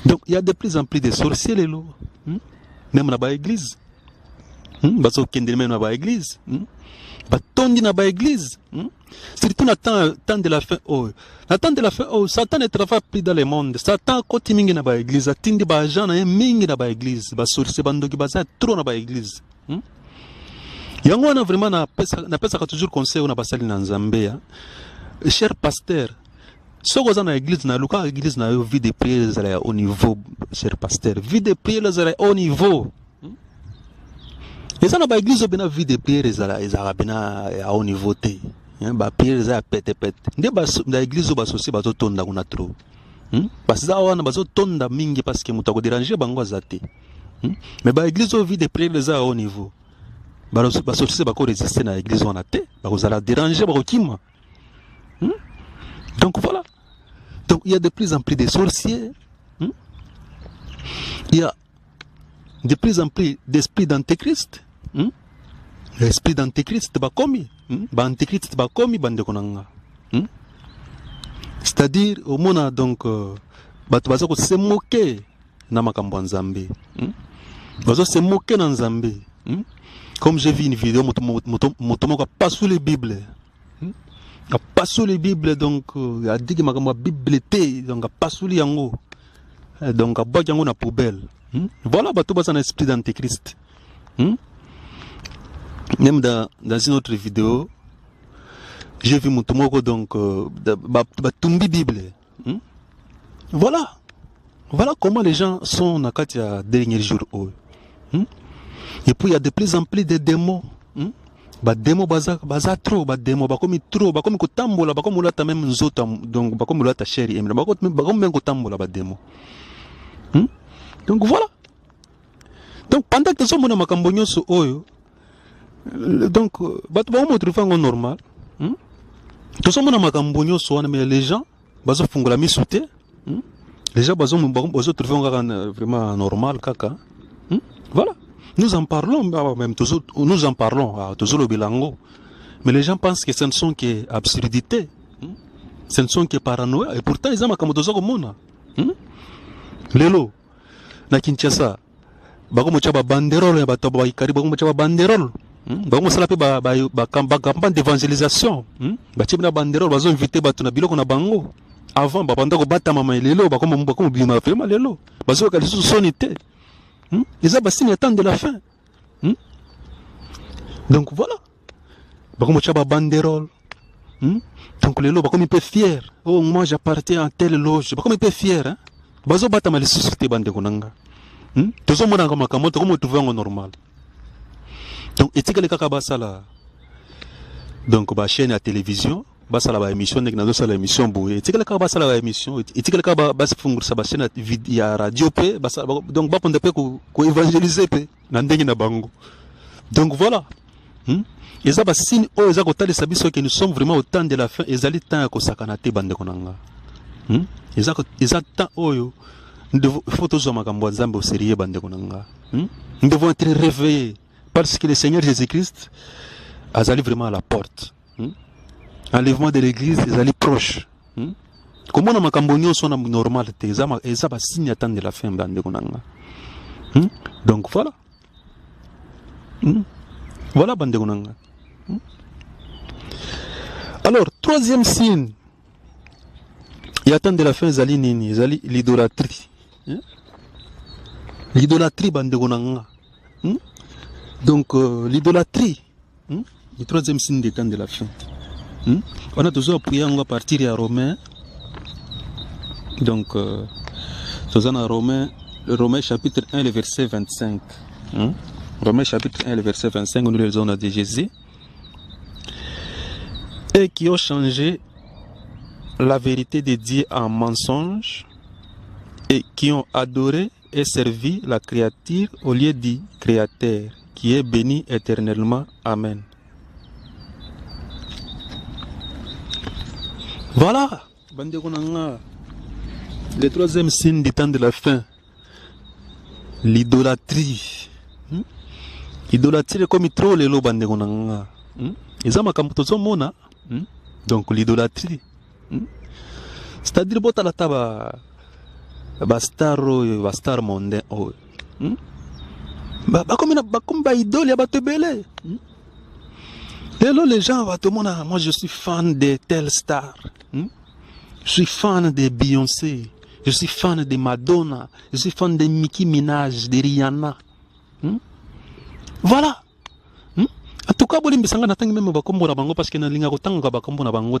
Donc, il y a de plus en plus de sorciers, les lots. Même dans l'église. Baso Kendel même dans l'église. Batondi dans l'église. Surtout dans le temps de la fin. Dans le temps de la fin, Satan ne travaille plus dans le monde. Satan côté mingi dans l'église. Atindi ba gens na mingi dans l'église. Ba sorcier bandoki baza trop dans l'église. Yango on a vraiment na pesa toujours conseil on a basali na Nzambe. Cher pasteur, ce que vous avez dans l'église, dans l'église, vous avez vie de prière au niveau, cher pasteur. Vie de prière au niveau. Et ça, dans l'église, vous avez vie de prière à haut niveau. La prière est pète. Dans l'église, vous avez aussi tonda kuna trop. Parce que ça, vous avez tonda mingi parce que vous avez dérangé bango zate. Mais dans l'église, vous avez vie de prière à haut niveau. Vous avez aussi résister dans l'église, vous allez déranger, vous allez donc voilà. Donc il y a de plus en plus de sorciers. Il y a de plus en plus d'esprits d'antéchrist. L'esprit d'antéchrist va commis. Antéchrist va commis bande konanga. C'est-à-dire au monde donc batu baza ko se moquer na makambo nzambe. Baza se moquer na nzambe. Comme j'ai vu une vidéo motomo pas sous les bibles. Pas sous les Bibles, donc, il a dit que ma Bible était, donc, pas sous les yango. Donc, à boire yango na poubelle. Voilà, tout bas un esprit d'antéchrist. Même dans une autre vidéo, j'ai vu mon tomoko, donc, tumbi Bible. Voilà. Voilà comment les gens sont dans le dernier jour. Et puis, il y a de plus en plus de démons. Bademo baza trop bademo bakomi trop bakomi kotambola bakomi ulata même nzota donc bakomi ulata chéri emla bakomi même kotambola bademo. Donc voilà. Donc pendant que sommes na makambo nyonso oyo donc batu ba mo trouver ngo normal. To sommes na makambo nyonso wana mais les gens bazo fungola misute. Les gens bazo trouver ngo vraiment normal kaka. Voilà. Nous en parlons, même toujours, nous en parlons, toujours le bilango. Mais les gens pensent que ce ne sont que absurdités. Ce ne sont que paranoïa. Et pourtant, ils ont comme toujours au monde. Lelo, na Kinshasa, bako mocha ba banderole, ba toba ikari, bako mocha ba banderole. Bako mosala pe ba campagne d'évangélisation. Ba tibina banderole, bazo inviter batu na biloko na bango. Avant, ba banda ko bata mama lelo, bako bima vraiment lelo. Bazo ka lisu sonité. Les abassines attendent de la fin. Donc voilà. Comme tu as banderole. Donc les lots, comme il peut fier. Oh, moi j'appartiens à telle loge. Comme il peut fier. Hein. Bazo batama les sociétés bande konanga. Tout ça, moi, comme tu veux en normal. Donc, et tu sais que basala. Donc, ba chaîne à télévision. Basala ba émission, nek nazo sala émission boué. Et tu sais que basala ba émission. Et tu sais que bas fungur sa ba chaîne à radio pe. Donc, ba ponde pe ko évangéliser pe. Nandengi na bango. Donc voilà. Et ça, signe, oh, ils ont que nous sommes vraiment au temps de la fin. Ils ont le temps que ça canate bande konanga. Ils ont temps, oh, nous faut toujours makambo nzambe au sérieux bande konanga. Nous devons être réveillés parce que le Seigneur Jésus-Christ a allé vraiment à la porte. Enlèvement de l'église, ils allaient proche. Comment on makambo nyo son normal te, ils ont signe à temps de la fin bande konanga. Donc voilà. Voilà bande konanga. Alors, troisième signe, il attend de la fin, zali nini, zali l'idolâtrie. L'idolâtrie, bandegonanga. Donc, l'idolâtrie, le troisième signe des temps de la fin. On a toujours prié, on va partir à Romain. Donc, à Romain chapitre 1, le verset 25. Romain chapitre 1, le verset 25, nous lisons de Jésus. Et qui ont changé la vérité de Dieu en mensonge et qui ont adoré et servi la créature au lieu du Créateur, qui est béni éternellement. Amen. Voilà, le troisième signe du temps de la fin, l'idolâtrie. L'idolâtrie comme il trouve les lots bandegonanga. Ils ont ma mona. Donc l'idolâtrie. C'est-à-dire que la taba bastar mondain. Comme idole, ya batebele. Les gens vont te dire, moi je suis fan de telle star. Je suis fan de Beyoncé. Je suis fan de Madonna. Je suis fan de Nicki Minaj, de Rihanna. Voilà. En tout cas,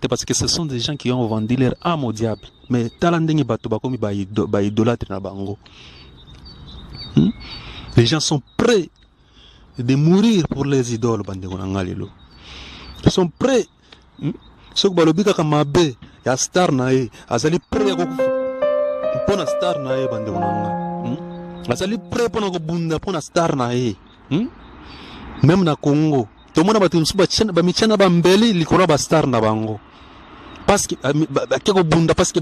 parce que ce sont des gens qui ont vendu leur âme au diable. Mais les gens sont prêts de mourir pour les idoles. Ils sont prêts. Ce que balobika kama be ya star nae azali prêt pour la star nae bandegonanga. Azali prêt pour na bunda pour la star nae. Même na Congo, tout le monde a battu ba mbeli likora ba star na bango. Parce que akeko bunda parce que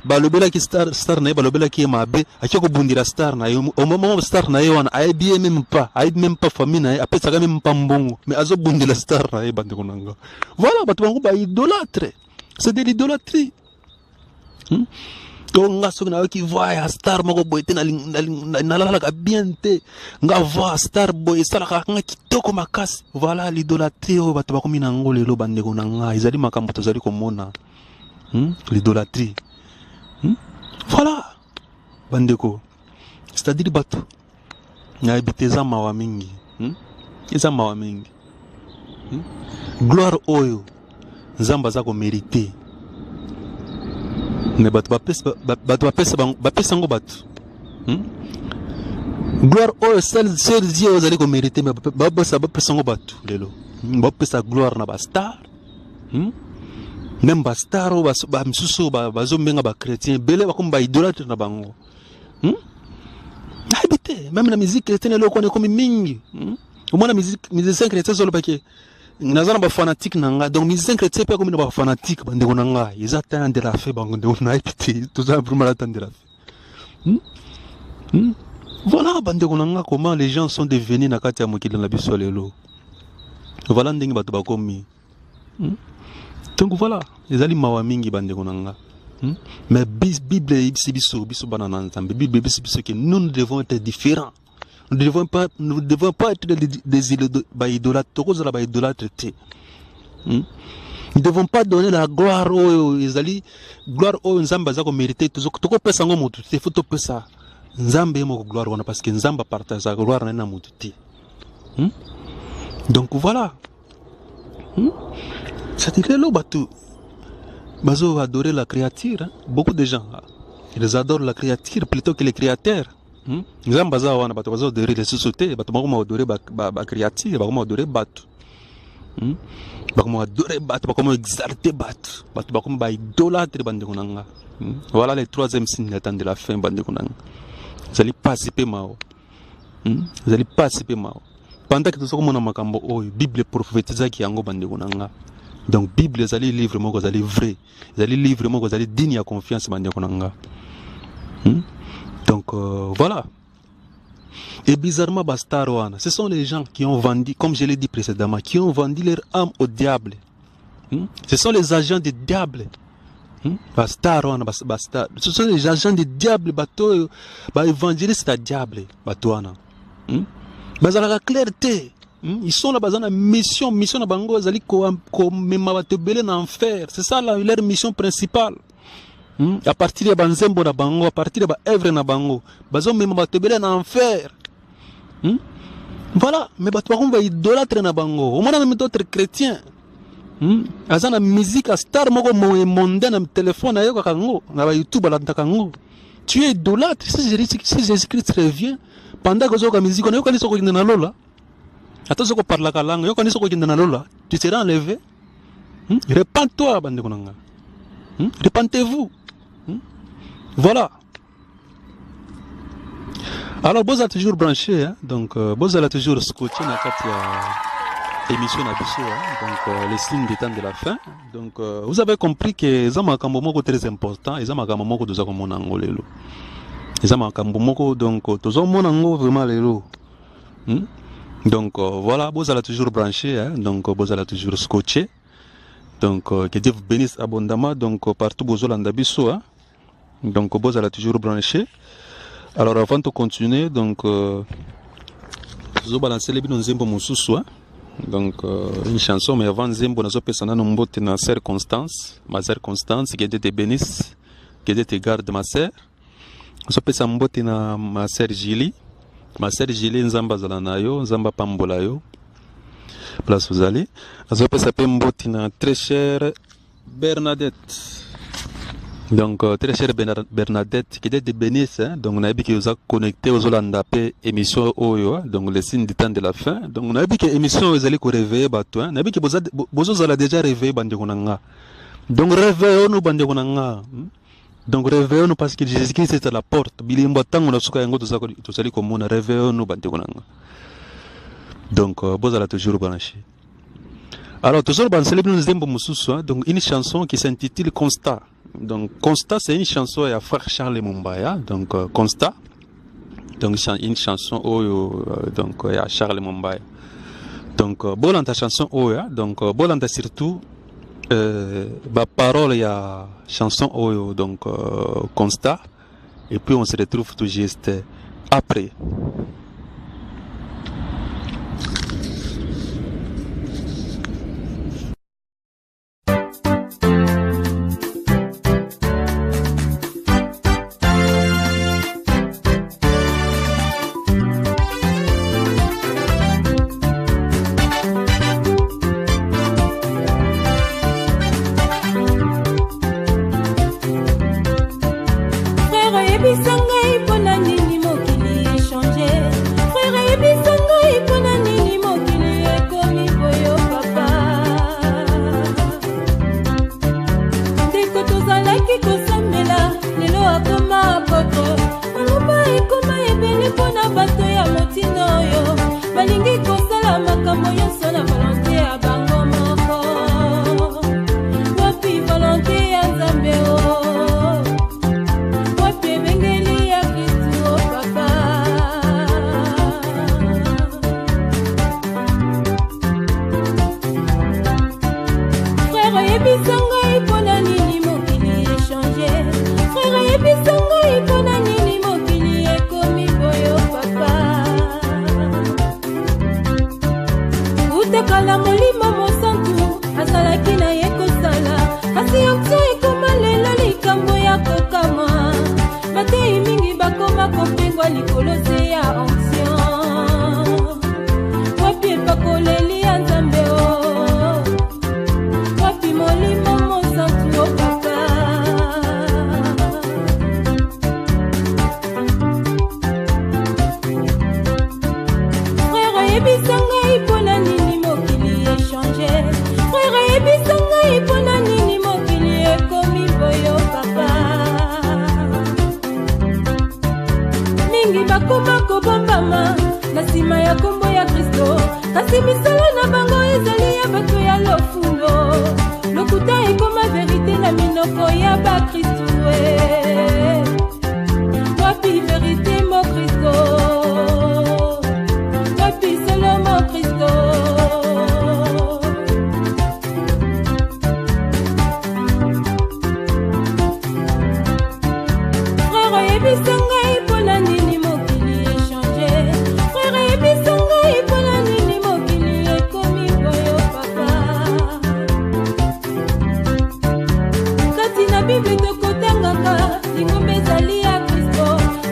balobela ki star nae balobela ki mabe akeko bundira star nae au moment où star nae wana ay bien même pas famille nae après ça même pas mbongo mais azo bundira star nae bandegonanga. Voilà batu bango ba idolâtre. C'est de l'idolâtrie. Nga so na ki voya star moko boyete na la ka bien te nga voya star boy sala ka nga kitoko makasi. Voilà l'idolâtrie o batu bakomi na ngolo lo bandeko na nga izali makambo tozali komona. L'idolâtrie. Voilà bandeko. C'est-à-dire batu na ebiteza mawa mingi. Eza mawa mingi. Gloire oyo nzamba za ko mériter. Mais batu bapesa ngo batu. Gloire oyo seul Dieu ozali ko mériter mais bapesa ngo batu lelo. Bapesa gloire na ba star. Même ba star o ba misusu bazo mbenga ba chrétien belé ba comme ba idolâtre na bango. Habité même la musique chrétienne lelo ko ne comme mingi. Au moins la musicien chrétien solo paquet. Nazana ba fanatique nanga donc musicien chrétien pe comme ba fanatique bandeko nanga ils attendent de la fête bandeko na épité tout ça vraiment attendre de la fête. Voilà bandeko nanga comment les gens sont devenus na kati ya mokili na biso lelo. Voilà ndenge bato ba komi. Donc voilà les ali mawa mingi bandeko nanga. Mais Bible biso banana nzambe Bible biso que nous devons être différents. Nous ne devons pas être des idolâtres. Nous ne devons pas donner la gloire aux gloire aux Nzamba za ko mériter toujours. Toko pesa ngo mutu. C'est faut to pesa. Nzambe mo gloire wana parce que Nzamba partage sa gloire na mutu ti. Donc voilà. Ça dit que le bateau. Bazo adorer la créature. Beaucoup de gens, ils adorent la créature plutôt que les créateurs. Nzamba za wana bato bazo adorer les sociétés, bato bakoma adorer ba créature, bakoma adorer bato. Bakoma adorer bato, bakoma exalter bato, bato bakoma ba idolâtre bandeko nanga. Voilà le troisième signe d'attente de la fin bandeko nanga. Vous allez participer mao. Vous allez participer mao. Pendant que tout ça comme na makambo oyo Bible prophétisa ki yango bandeko nanga. Donc Bible ezali livre moko ezali vrai, ezali livre moko ezali digne ya confiance bandeko nanga. Donc voilà. Et bizarrement, Bastaroana, ce sont les gens qui ont vendu, comme je l'ai dit précédemment, qui ont vendu leur âme au diable. Ce sont les agents du diable. Bastaroana, Bastar. Ce sont les agents du diable, bateau, évangéliste à diable, batouana. Bazala la clarté. Ils sont là, dans la mission na bango, zali komema bato ebele na enfer. C'est ça leur mission principale. À partir de banzembo na bango, à partir de œuvre na bango, bazo mema bato ebele na enfer. Voilà, mais bato bango ba idolâtre na bango. Au moins même d'autres chrétiens. Azana musique à star moko mondaine na téléphone na yo kango, na ba YouTube la kango. Tu es idolâtre. Si Jésus-Christ revient, pendant que tu as musique, on est au Canada na lola. Attends, ce qu'on parle la langue, on est au Canada na lola. Tu seras enlevé. Repends-toi, bande konanga. Repentez-vous. Voilà. Alors, vous êtes toujours branché, hein? Donc, vous êtes toujours scotché dans la émission Nabiso, hein? Donc, les signes des temps de la fin. Donc, vous avez compris que ça m'a est très important et ça m'a kamomoko de ça comme on a ngolelo. Et ça m'a kamomoko donc tout ça mon ango vraiment lelo. Donc, voilà, vous êtes toujours branché, hein? Donc, vous êtes toujours scotché. Donc, que Dieu vous bénisse abondamment. Donc, partout vous êtes Nabiso, hein? Donc, vous êtes toujours branché. Alors, avant de continuer, donc, vous balancer les bidons zembo mususu, hein? Donc, une chanson, mais avant zembo, nous avons fait une sœur Constance, ma sœur Constance, que Dieu te bénisse, que Dieu te garde, ma sœur. Nous avons fait ma sœur Julie, Nzamba Zalanayo, Nzamba Pambolayo, place vous allez. Nous avons fait une très chère Bernadette. Donc, très chère Bernadette, qui est bénisse, hein? Donc, on a vu que vous avez connecté aux Hollandais, émission Oyo, donc les signes du temps de la fin. Donc, on a vu que l'émission vous allez réveiller, on a vu que vous allez déjà réveiller, Bandekonanga. Donc, réveillons-nous, Bandekonanga. Donc, réveillons-nous parce que Jésus-Christ est à la porte. Bilimbo Tang, on a souka yango, tout ça, comme on a réveillons-nous, Bandekonanga. Donc, vous allez toujours brancher. Alors, toujours, donc, une chanson qui s'intitule Constat. Donc, Constat, c'est une chanson à frère Charles Mumbaya. Donc, Constat. Donc, une chanson donc, à Charles Mumbaya. Donc, bolanta chanson oya. Donc, bolanta surtout, parole à chanson oyo. Donc, Constat. Et puis, on se retrouve tout juste après. Frère,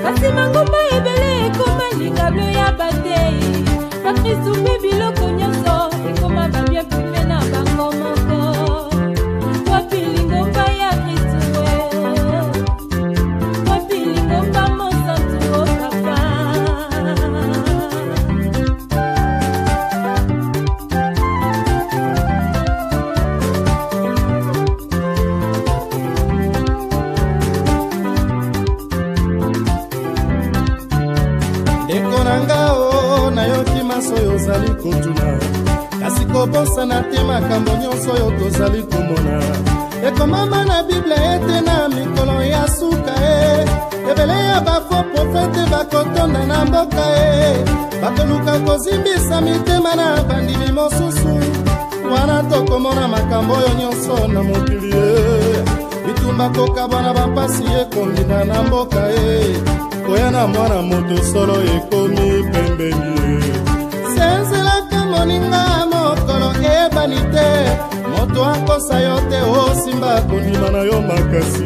kasi mangomba ebele ekoma lingablo ya batei bakristu mpe biloko nyonso ekoma babien prime na bango moko wapi lingomba ya kristu wapi lingomba mosantu o papa nayoki maso oyo ozali kotuna kasi kobosana te makambo nyonso oyo tozali komona ekomama na bible ete na mikolo ya suka ebele ya bafo profete bakotonda na mboka bakoluka kozimbisa mitema na bandimi mosusu wana tokomona makambo oyo nyonso na mokili bitumba kokabwana bampasi ekondina na mboka koya na mwana moto solo ekomi pembeni senzelaka moninga mokolo ebani te moto akosa yo te osimba kondima na yo makasi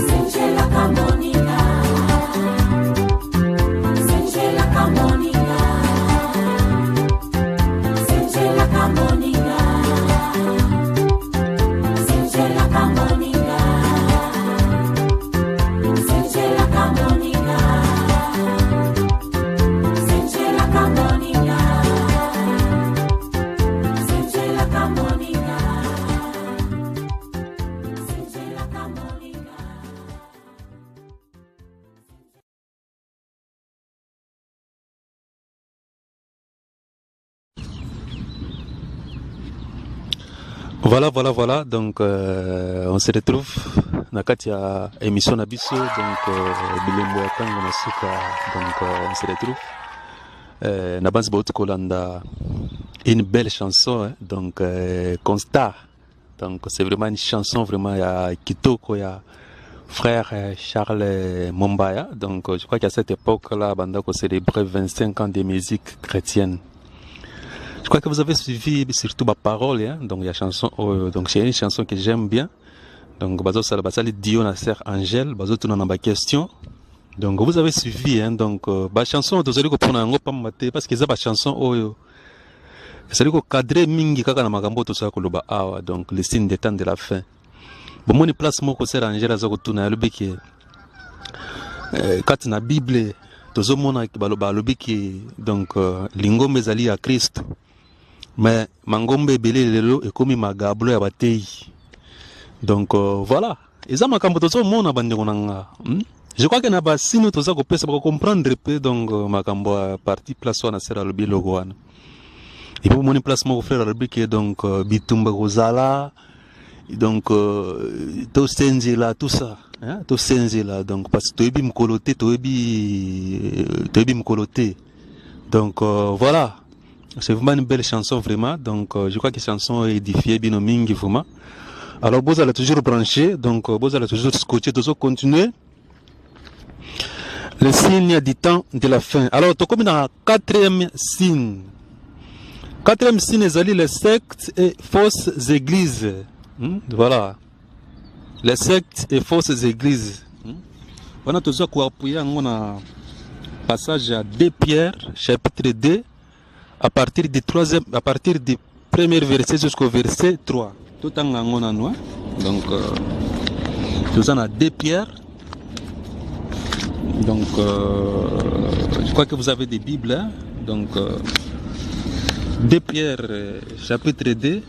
senzelaka moninga senzelaka moninga senzelaka moninga senzelaka moninga senzelaka moninga senzelaka moninga senzelaka moninga senzelaka moninga. Voilà, donc on se retrouve na kati ya émission na biso, donc bilembo ya tango na suka, donc on se retrouve na banzi bauti kolanda une belle chanson, hein, donc Constat, donc c'est vraiment une chanson vraiment ya kitoko ya frère Charles Mombaya, donc je crois qu'à cette époque-là, Bandako célébrait 25 ans de musique chrétienne. Je crois que vous avez suivi surtout ma parole, hein? Donc il y a chanson, donc c'est une chanson que j'aime bien. Donc bazo sala basali Dio na sœur Angèle, bazo tuna na ba question. Donc vous avez suivi, hein? Donc ba chanson tozali ko pona ngo pa mate parce que za ba chanson oyo. C'est ko cadrer mingi kaka na makambo to sa ko loba awa, donc le signe des temps de la fin. Bon moni place moko sœur Angèle azo ko tuna lobiki kat na Bible tozo mona ki baloba lobiki donc lingombe ezali ya Christ. Mais mangombe belé lelo et comme magablo ya batei. Donc voilà, eza makambo tozo mona bande konanga. Je crois que na ba sino toza ko pesa ko comprendre peu donc makambo a parti place wana sera lobi logo wana. Et pour mon place mon frère lobi que donc bitumba kozala donc to senzela tout ça, hein, to senzela donc parce que toyebi mkolote toyebi mkolote. Donc voilà. C'est vraiment une belle chanson, vraiment. Donc, je crois que la chanson est édifiée, bien mingi, vraiment. Alors, vous allez toujours brancher, donc, vous allez toujours scotcher, toujours continuer. Le signe du temps de la fin. Alors, tu comme dans le quatrième signe. Quatrième signe, c'est les sectes et fausses églises. Voilà. Les sectes et fausses églises. On a toujours quoi appuyer, on a passage à 2 Pierre, chapitre 2. À partir du premier verset jusqu'au verset 3. Tout en anglais, nous. Donc, nous en avons 2 Pierre. Donc, je crois que vous avez des Bibles. Hein? Donc, 2 Pierre, chapitre 2.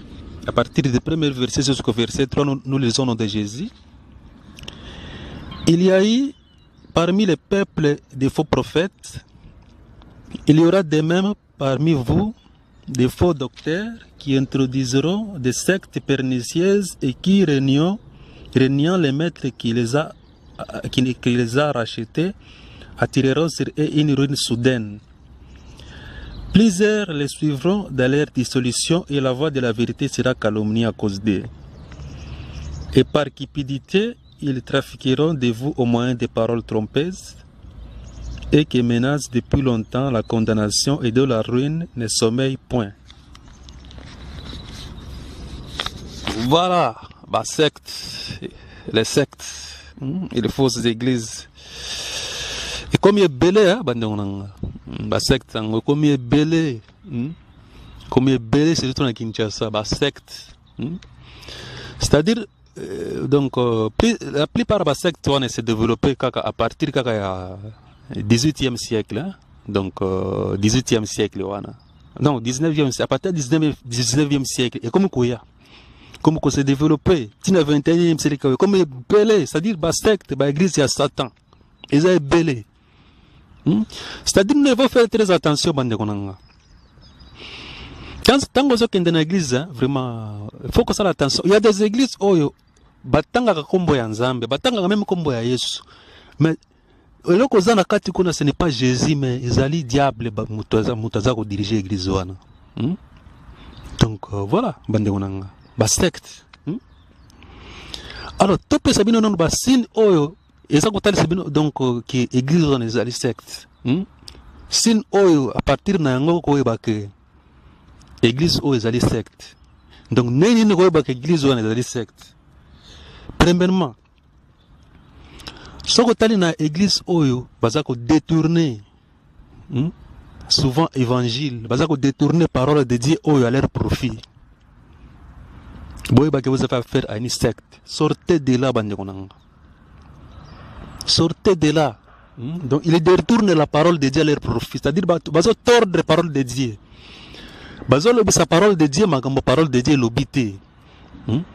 À partir du premier verset jusqu'au verset 3, nous lisons au nom de Jésus. Il y a eu parmi les peuples des faux prophètes, il y aura de même parmi vous des faux docteurs qui introduiront des sectes pernicieuses et qui, reniant les maîtres qui les a rachetés, attireront sur eux une ruine soudaine. Plusieurs les suivront dans leur dissolution et la voix de la vérité sera calomniée à cause d'eux. Et par cupidité, ils trafiqueront de vous au moyen des paroles trompeuses et qui menacent depuis longtemps la condamnation et de la ruine ne sommeille point. Voilà, les sectes. et les fausses églises. Et comme il est belé, hein, secte, comme il est belé, c'est surtout dans Kinshasa, secte. C'est-à-dire, donc, la plupart des sectes s'est développé à partir du 18e siècle, hein? Donc, 18e siècle, non, 19e, à partir du 19e siècle, et comme quoi s'est développé, dans le 21e siècle, comme il est belé, c'est-à-dire, secte, l'église, il y a Satan, ils ont belé. C'est-à-dire, nous devons faire très attention, Tant que vous êtes dans l'église, vraiment, il faut que ça attention. Il y a des églises où batanga kombo ya Nzambe, batanga même kombo ya Yesu. Mais le cause na kati kuna ce n'est pas Jésus mais ezali diable mutaza ko diriger l'église wana. Donc voilà, bande konanga, ba secte. Alors topé sabino non ba sin oyo eza ko tali sabino donc qui église wana ezali secte. Sin oyo à partir na yango ko yeba ke église ou les sectes. Donc, nous avons une église ou les sectes. Premièrement, si vous avez une église ou vous avez détourné souvent évangile, vous avez détourné parole de Dieu à leur profit. Vous avez affaire à une secte. Sortez de là, sortez de là. Donc, il détourne la parole de Dieu à leur profit. C'est-à-dire, vous avez tordre la parole de Dieu. Bazolo sa parole de Dieu, ma parole de Dieu l'obité.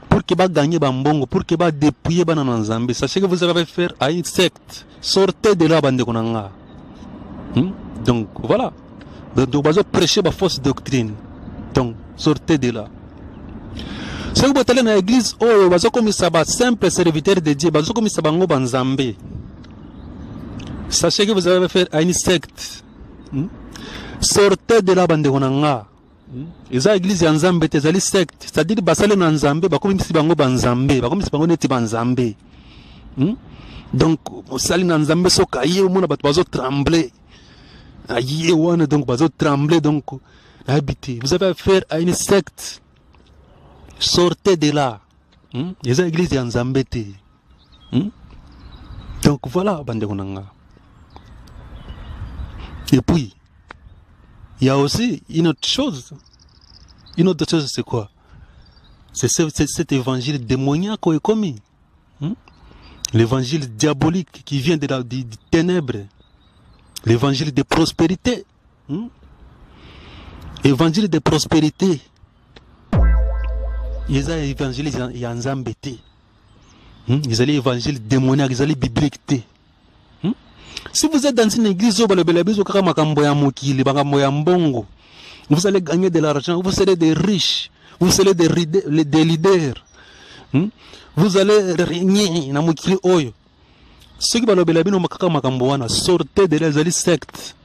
Pour que va gagner bambongo, pour que va dépouiller banana Nzambe. Sachez que vous avez faire à une secte. Sortez de là, bande konanga. Donc voilà. Donc bazo prêcher ba fausse doctrine. Donc sortez de là. Si vous allez dans l'église, oh bazo comme ça ba simple serviteur de Dieu, bazo comme ça bango banzambe. Sachez que vous avez faire à une secte. Sortez de là, bande konanga. Eza église ya Nzambe te zali secte, c'est-à-dire basale na Nzambe bakomi misi bango banzambe, bakomi misi bango neti banzambe. Donc osali na Nzambe soka ye omona bato bazo trembler. Aye wana donc bazo trembler donc habité. Vous avez affaire à une secte. Sortez de là. Eza église ya Nzambe te. Donc voilà bande konanga. Et puis il y a aussi une autre chose. Une autre chose, c'est quoi? C'est cet évangile démoniaque qui est commis. L'évangile diabolique qui vient des ténèbres. L'évangile de prospérité. Évangile de prospérité. Il y a l'évangile Nzambete. Il y a l'évangile démoniaque, il y a biblique. Si vous êtes dans une église, vous allez gagner de l'argent, vous serez des riches, vous serez des leaders, vous allez régner. Ceux qui vont sortez de les sectes.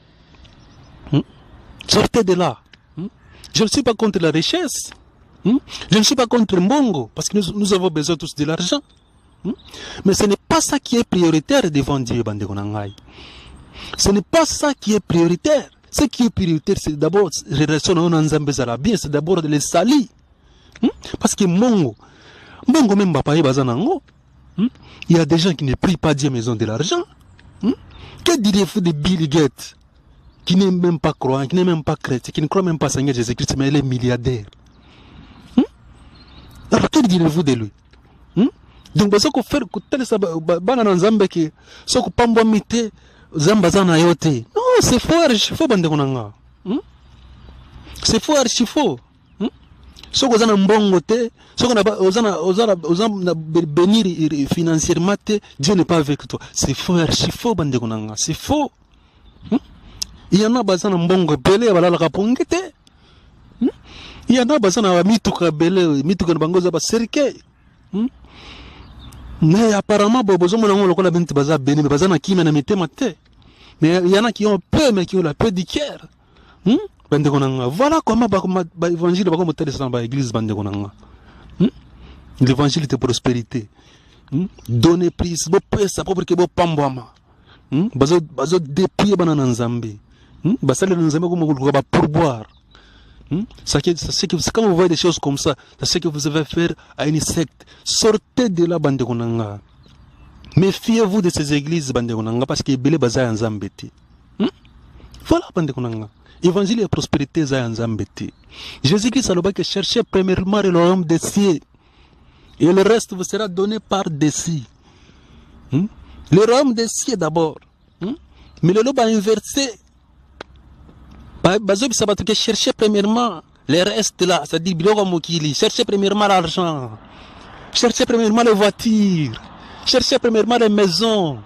Sortez de là. Je ne suis pas contre la richesse. Je ne suis pas contre Mbongo, parce que nous avons besoin tous de l'argent. Mais ce n'est pas ça qui est prioritaire devant Dieu, bande konangai. Ce n'est pas ça qui est prioritaire. Ce qui est prioritaire, c'est d'abord les relations en Nzambe bien, c'est d'abord de les salir. Parce que Mbongo même pas payer bazanango. Il y a des gens qui ne prient pas Dieu, mais ils ont de l'argent. Que direz-vous de Bill Gates, qui n'est même pas croyant, qui n'est même pas chrétien, qui ne croit même pas Seigneur Jésus-Christ, mais il est milliardaire. Alors que direz-vous de lui? Donc, parce que faire tel ça, banana Nzambe qui, ce que pambo mité, zambazana yote. Non, c'est faux archifaux bande konanga. C'est faux archifaux. Ce que zana mbongo te, ce que ozana bénir financièrement te, Dieu n'est pas avec toi. C'est faux archifaux bande konanga. C'est faux. Il y en a bazana mbongo belé balala kaponge te. Il y en a bazana mituka belé, mituka bango za ba serke. Mais apparemment, bozo monango lokola benti baza béni, mais baza na kima na mitema te. Mais il y en a qui ont peu, mais qui ont la peu du cœur. Voilà comment l'évangile va comme tel dans l'église bande konanga. L'évangile de prospérité. Donner prise, bo pesa pour que bo pambwama. Bazo depuis banana Nzambe. Basale Nzambe comme ba pourboire. C'est que quand vous voyez des choses comme ça, c'est ce que vous avez faire à une secte. Sortez de la bande konanga. Méfiez-vous de ces églises, Bandegonanga, parce que Bele Baza en Zambeti. Voilà, Bandegonanga. Évangile et prospérité, Zayan Zambeti. Jésus-Christ a le bas que cherchez premièrement le royaume des cieux. Et le reste vous sera donné par dessus. Le royaume des cieux d'abord. Mais le lot va inverser. Cherchez premièrement les restes là. C'est-à-dire, cherchez premièrement l'argent. Cherchez premièrement les voitures. Cherchez premièrement les maisons.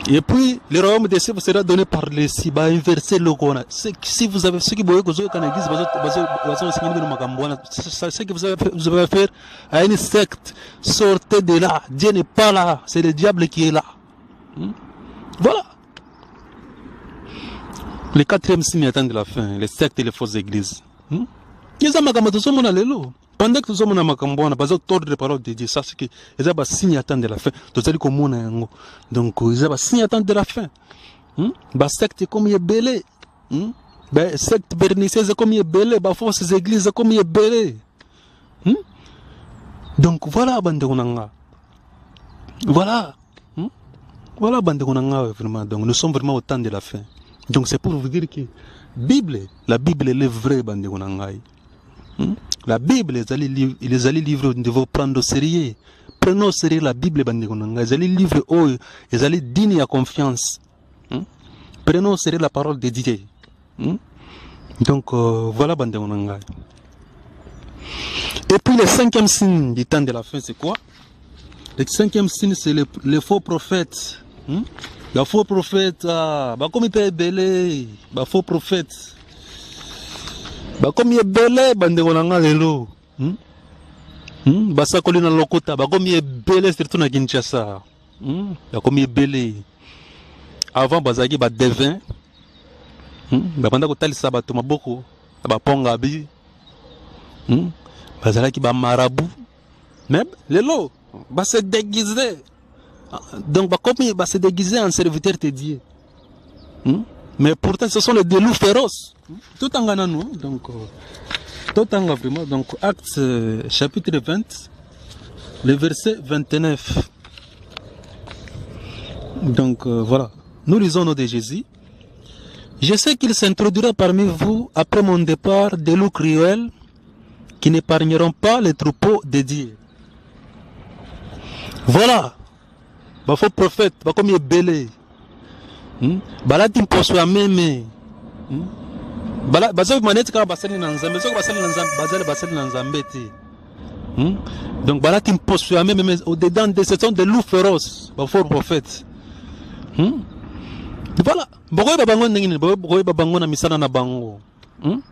Et puis, le royaume des cieux vous sera donné par les cieux. Inverser le Kona. Si vous avez ce qui vous avez ce que vous avez faire à une secte, sortez de là. Dieu n'est pas là. C'est le diable qui est là. Voilà. Le quatrième signe attend de la fin. Les sectes et les fausses églises. Pendant que nous sommes dans Macambouana, nous avons tordre les paroles de Dieu. Ça, c'est que les gens signe attendent de la fin. Donc, ils ont signe attendent de la fin. Les sectes comme il est belé. Les sectes berniceuses comme il est belé. Les fausses églises comme il est belé. Donc, voilà, Bandegonanga. Voilà. Voilà, Bandegonanga, vraiment. Donc, nous sommes vraiment au temps de la fin. Donc, c'est pour vous dire que la Bible est vraie, Bandegonanga. La Bible, les allez livrer, nous devons prendre au sérieux. Prenons au sérieux la Bible, les allez livrer, les allez dignes à confiance. Prenons au sérieux la parole de Dieu. Donc, voilà, Bandegonanga. Et puis, le cinquième signe du temps de la fin, c'est quoi? Le cinquième signe, c'est le faux prophète. Le faux prophète, comme il peut être belé, le faux prophète. Comme il est belé, Bandegonanga lelo. Basa kolina lokota, comme il est belé, surtout na Kinshasa. Comme il est belé. Avant, Bazagi ba devin. Banda ko talisa ba tumaboko, ba ponga bi. Bazala ki ba marabout. Même lelo, ba se déguiser. Donc, comme il va se déguiser en serviteur de Dieu. Mais pourtant, ce sont les loups féroces. Tout en gagnant, nous. Donc, tout en vraiment. Donc, Actes chapitre 20, le verset 29. Donc, voilà. Nous lisons au nom de Jésus. Je sais qu'il s'introduira parmi vous, après mon départ, des loups cruels qui n'épargneront pas les troupeaux de Dieu. Voilà. Bah, faux prophète, bah, comme il est belé. Bah, là, tu me poses à même. Bah, là, bah, ça, manette, quand basali nanzambe, ça, basali nanzambeti. Donc, bah, là, tu me poses à même, au-dedans de ce sont des loups féroces, bah, faux prophète. Voilà. Bogoy babango n'engine, bogoy babango na misana na bango. Tu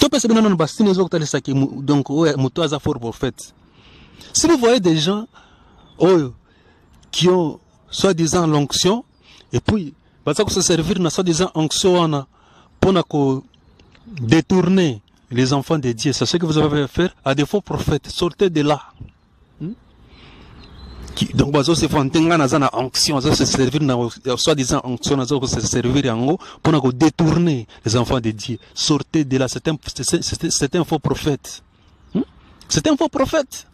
peux se donner un bastin, les autres, donc, ouais, moutoisa faux prophète. Si vous voyez des gens, qui ont soi-disant l'onction, et puis, parce que se servir na soi-disant onction pour détourner les enfants de Dieu, c'est ce que vous avez fait à des faux prophètes. Sortez de là. Donc, bazo se fontenga na zana onction, ça se servir na soi-disant onction, ça se servir en haut pour détourner les enfants de Dieu. Sortez de là. C'est un faux prophète. C'est un faux prophète.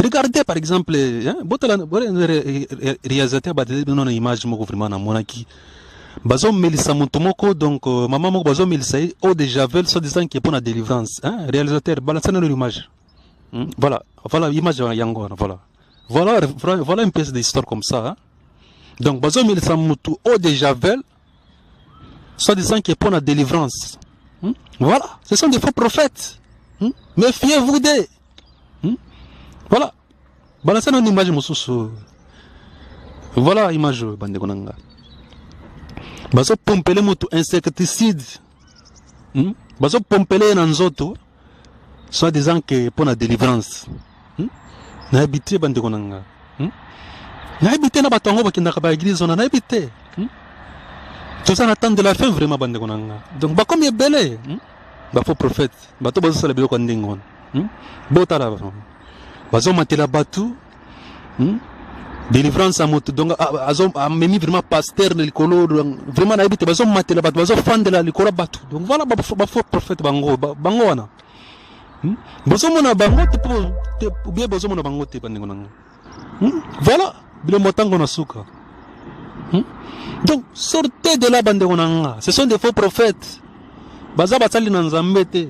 Regardez par exemple, réalisateur une image vraiment na monaki. Bazom melisa montomoko donc maman moko bazom melisa eau de javel soit disant qui est pour la délivrance. Réalisateur balancer une image. Voilà l'image yango voilà une pièce d'histoire comme ça. Donc bazom melisa montou eau de javel soit disant qui est pour la délivrance. Voilà, ce sont des faux prophètes. Méfiez-vous d'eux. Voilà. Balancer une image mosusu. Voilà image bandekonanga. Baso pompele moto insecticide. Baso pompele na nzoto. Soit disant que pour la délivrance. Na habité bandekonanga. Na habité na batongo bakindaka ba église on a habité. Tout ça attend de la fin vraiment bandekonanga. Donc ba comme est belé. Ba faux prophète. Ba to baso sala biloko ndingon. Botala bazo matela batu. Délivrance à moto donc a memi vraiment pasteur le color vraiment na habité bazo matela batu bazo fande la likora batu. Donc voilà ba faux prophète bango wana. bozomona bango te ou bien bozomona bango te bandeko nanga. Voilà bile motango na suka. Donc sortez de là bandeko nanga, ce sont des faux prophètes. Baza basali na nzambe te.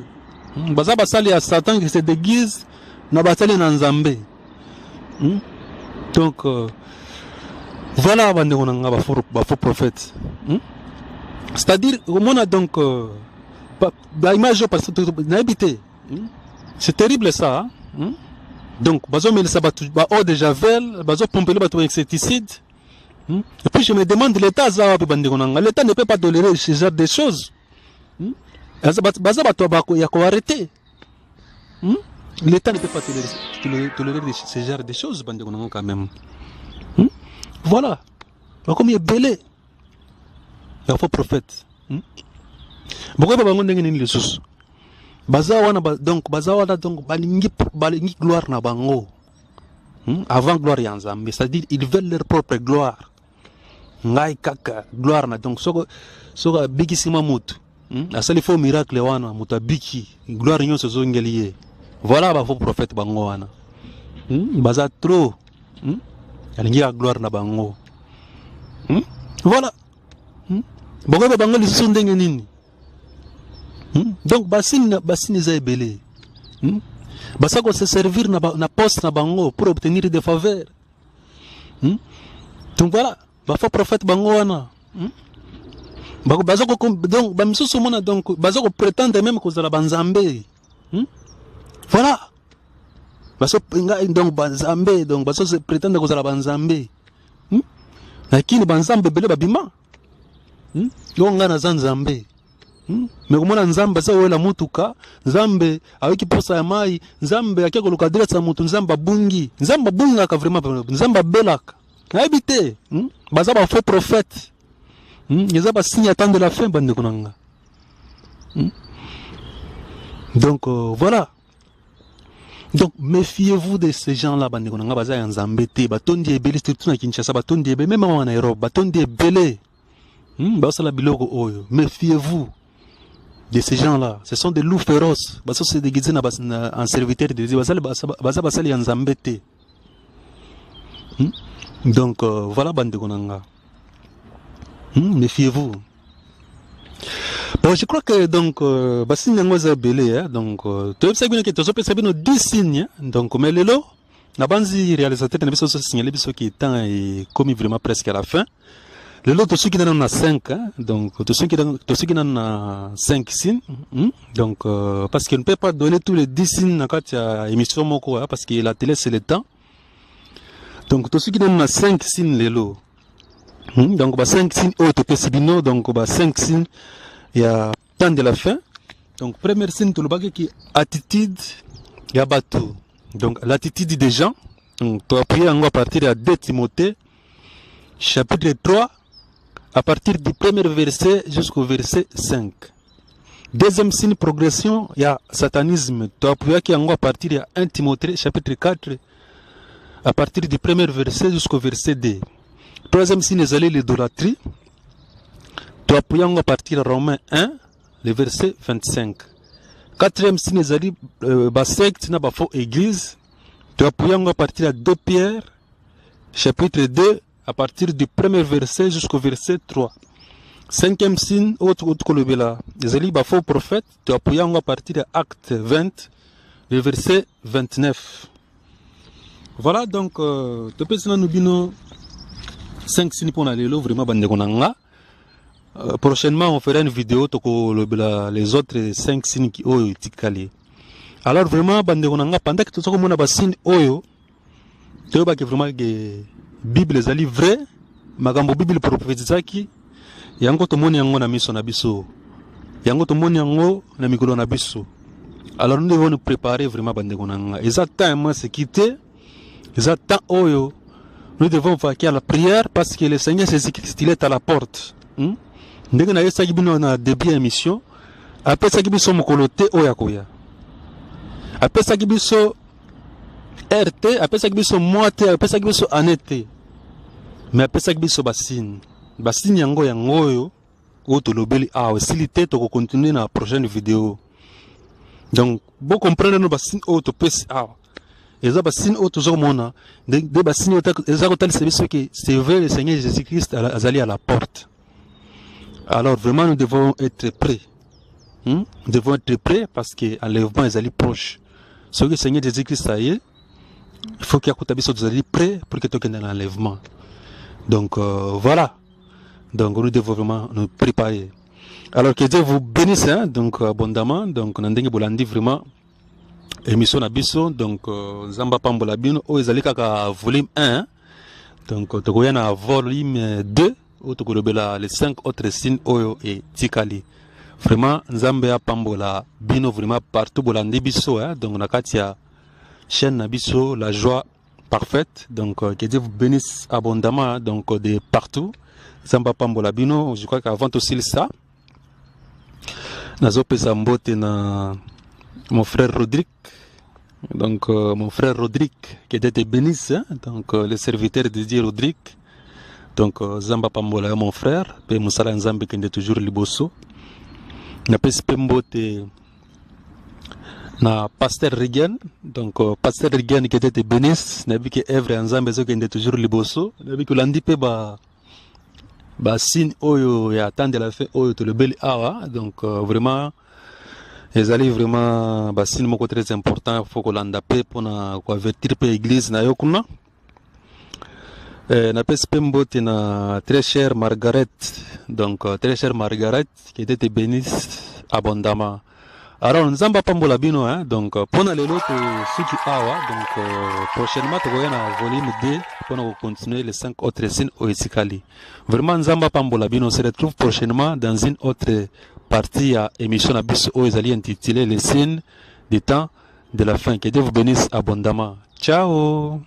Baza basali à Satan qui se déguise na basali na nzambe. Donc voilà bandeko nanga ba faux prophètes. C'est-à-dire on a donc la image parce que n'habité. C'est terrible ça. Donc bazo mel ça ba eau de javel, bazo pomper le bateau insecticide. Et puis je me demande l'état ça bandeko nanga, l'état ne peut pas tolérer ce genre de choses. Baza bato bako ya ko arrêter. L'État ne peut pas tolérer ce genre de choses, bandeko nanga quand même. Voilà. Comme il est belé. Il y a faux prophète. Pourquoi pas bango ndenge nini lisusu? Baza wana donc balingi gloire na bango. Avant gloire ya Nzambe, c'est-à-dire ils veulent leur propre gloire. Ngai kaka gloire na donc soko biki sima mutu. Asali faux miracle wana muta biki gloire nyonso zongeliye. Voilà ba faux prophète bango wana. Baza trop. Alingi ya gloire na bango. Voilà. Bongo ba bango lisusu ndenge nini? Donc basine za ebele. Basako se servir na poste na bango pour obtenir des faveurs. Donc voilà, ba faux prophète bango wana. Bazako donc ba misusu mona donc bazako prétendre même que la banzambe. Voilà. Donc banzambe donc baso se prétendre que la banzambe. Lakini banzambe bele babima. Longa na zanzambe. Mais comment nzambe ça wela mutuka nzambe aweki posa ya mai nzambe akia koluka direct mutu nzamba bungi nzamba bunga ka vraiment nzamba belaka na habité baza ba faux prophète ils ba signe attendre la fin bande konanga. Donc voilà. Donc méfiez-vous de ces gens-là bande konanga baza ya nzambe te batondi ebele surtout na Kinshasa batondi ebele même en Nairobi batondi ebele basala biloko oyo. Méfiez-vous de ces gens-là. Ce sont des loups féroces. Parce que c'est déguisé en serviteur de Dieu. Basali en Zambete. Donc voilà bande konanga. Méfiez-vous. Bon, je crois que donc basine yango za belé donc tu sais bien que tu peux savoir 10 signes donc mais lelo na banzi réalisateur na biso so signaler biso qui temps et comme vraiment presque à la fin. Le lot, ceux qui n'en ont 5, donc ceux qui n'en ont 5 signes, donc parce qu'on ne peut pas donner tous les 10 signes quand il y a émission moko, parce que la télé c'est le temps. Donc ceux qui n'en ont 5 signes les lots, donc 5 signes autres que Sibino, donc 5 signes il y a temps de la fin. Donc premier signe tout le bagage qui attitude il y a bateau. Donc l'attitude des gens, donc tu appuies en à partir de 2 Timothée chapitre 3. À partir du premier verset jusqu'au verset 5. Deuxième signe progression, il y a satanisme. Tu appuies qui à partir de 1 Timothée chapitre 4, à partir du premier verset jusqu'au verset 2. Troisième signe, c'est l'idolâtrie. Tu appuies à partir de Romains 1, le verset 25. Quatrième signe, c'est la secte, la faux église. Tu appuies à partir de 2 Pierre, chapitre 2, à partir du premier verset jusqu'au verset 3. Cinquième signe, autre kolobela, les faux prophète, tu appuies à partir de Acte 20, le verset 29. Voilà donc, tu peux nous dire 5 signes pour aller vraiment bande konanga. Prochainement, on fera une vidéo les autres 5 signes qui ont été calés. Alors vraiment, bande konanga, pendant que tu as comme un signe oyo, tu vois que vraiment que Bible ezali vrai, magambo Bible prophétisaki, yango tomoni yango na miso na biso. Yango tomoni yango na mikolo na biso. Alors nous devons nous préparer vraiment bande konanga. Exactement se quitter. Exactement oyo. Nous devons vaquer à la prière parce que le Seigneur Jésus-Christ il est à la porte. Ndenge na yesa kibino na début émission, après ça kibiso mokolote oya koya. Après ça kibiso RT, après ça kibiso moite, après ça kibiso anete. Mais après ça kibiso basine. Basine yango yango yo, o to lobeli a osilité to continuer na prochaine vidéo. Donc bon comprendre no basin auto pesi awa eza basin auto zomona de basin auto eza kotal service que c'est vrai le Seigneur Jésus-Christ azali à la porte. Alors vraiment nous devons être prêts. Nous devons être prêts parce que l'enlèvement est allé proche. Ce que le Seigneur Jésus-Christ a eu, il faut qu'il y ait prêts pour que tu aies un enlèvement. Donc voilà. Donc nous devons vraiment nous préparer. Alors que Dieu vous bénisse donc abondamment. Donc Nandenge Bolandi vraiment émission Nabiso. Donc Zamba Pambola Bino o ezali kaka volume 1. Donc tokoya na volume 2 o tokolobela les 5 autres signes oyo et tikali. Vraiment Nzambe Pambola Bino vraiment partout Bolandi Biso donc nakati ya chaîne Nabiso la joie parfaite. Donc que Dieu vous bénisse abondamment donc de partout. Zamba Pambola Bino, je crois qu'avant aussi ça Nazo Pesambote na mon frère Rodrigue. Donc mon frère Rodrigue qui était bénisse donc le serviteur de Dieu Rodrigue. Donc Zamba Pambola mon frère, pe Musala Nzambe qui est toujours liboso. Na Pespembote na pasteur Rigan, donc pasteur Rigan qui était bénisse, na bi que Evre Nzambe qui est toujours liboso, na bi que landi pe ba signe oyo ya tande la fin oyo to le bel awa donc vraiment les allez vraiment ba signe moko très important faut que landa pe pona ko avertir pe église na yokuna na pespembote na très chère Margaret donc très chère Margaret qui était bénisse abondamment. Alors Nzamba Pambola Bino donc pona lelo to suki awa donc prochainement to na volume 2 pour continuer les 5 autres signes oisikali. Vraiment Nzamba Pambola Bino se retrouve prochainement dans une autre partie à émission Abyss Oezali intitulée les signes des temps de la fin. Que Dieu vous bénisse abondamment. Ciao.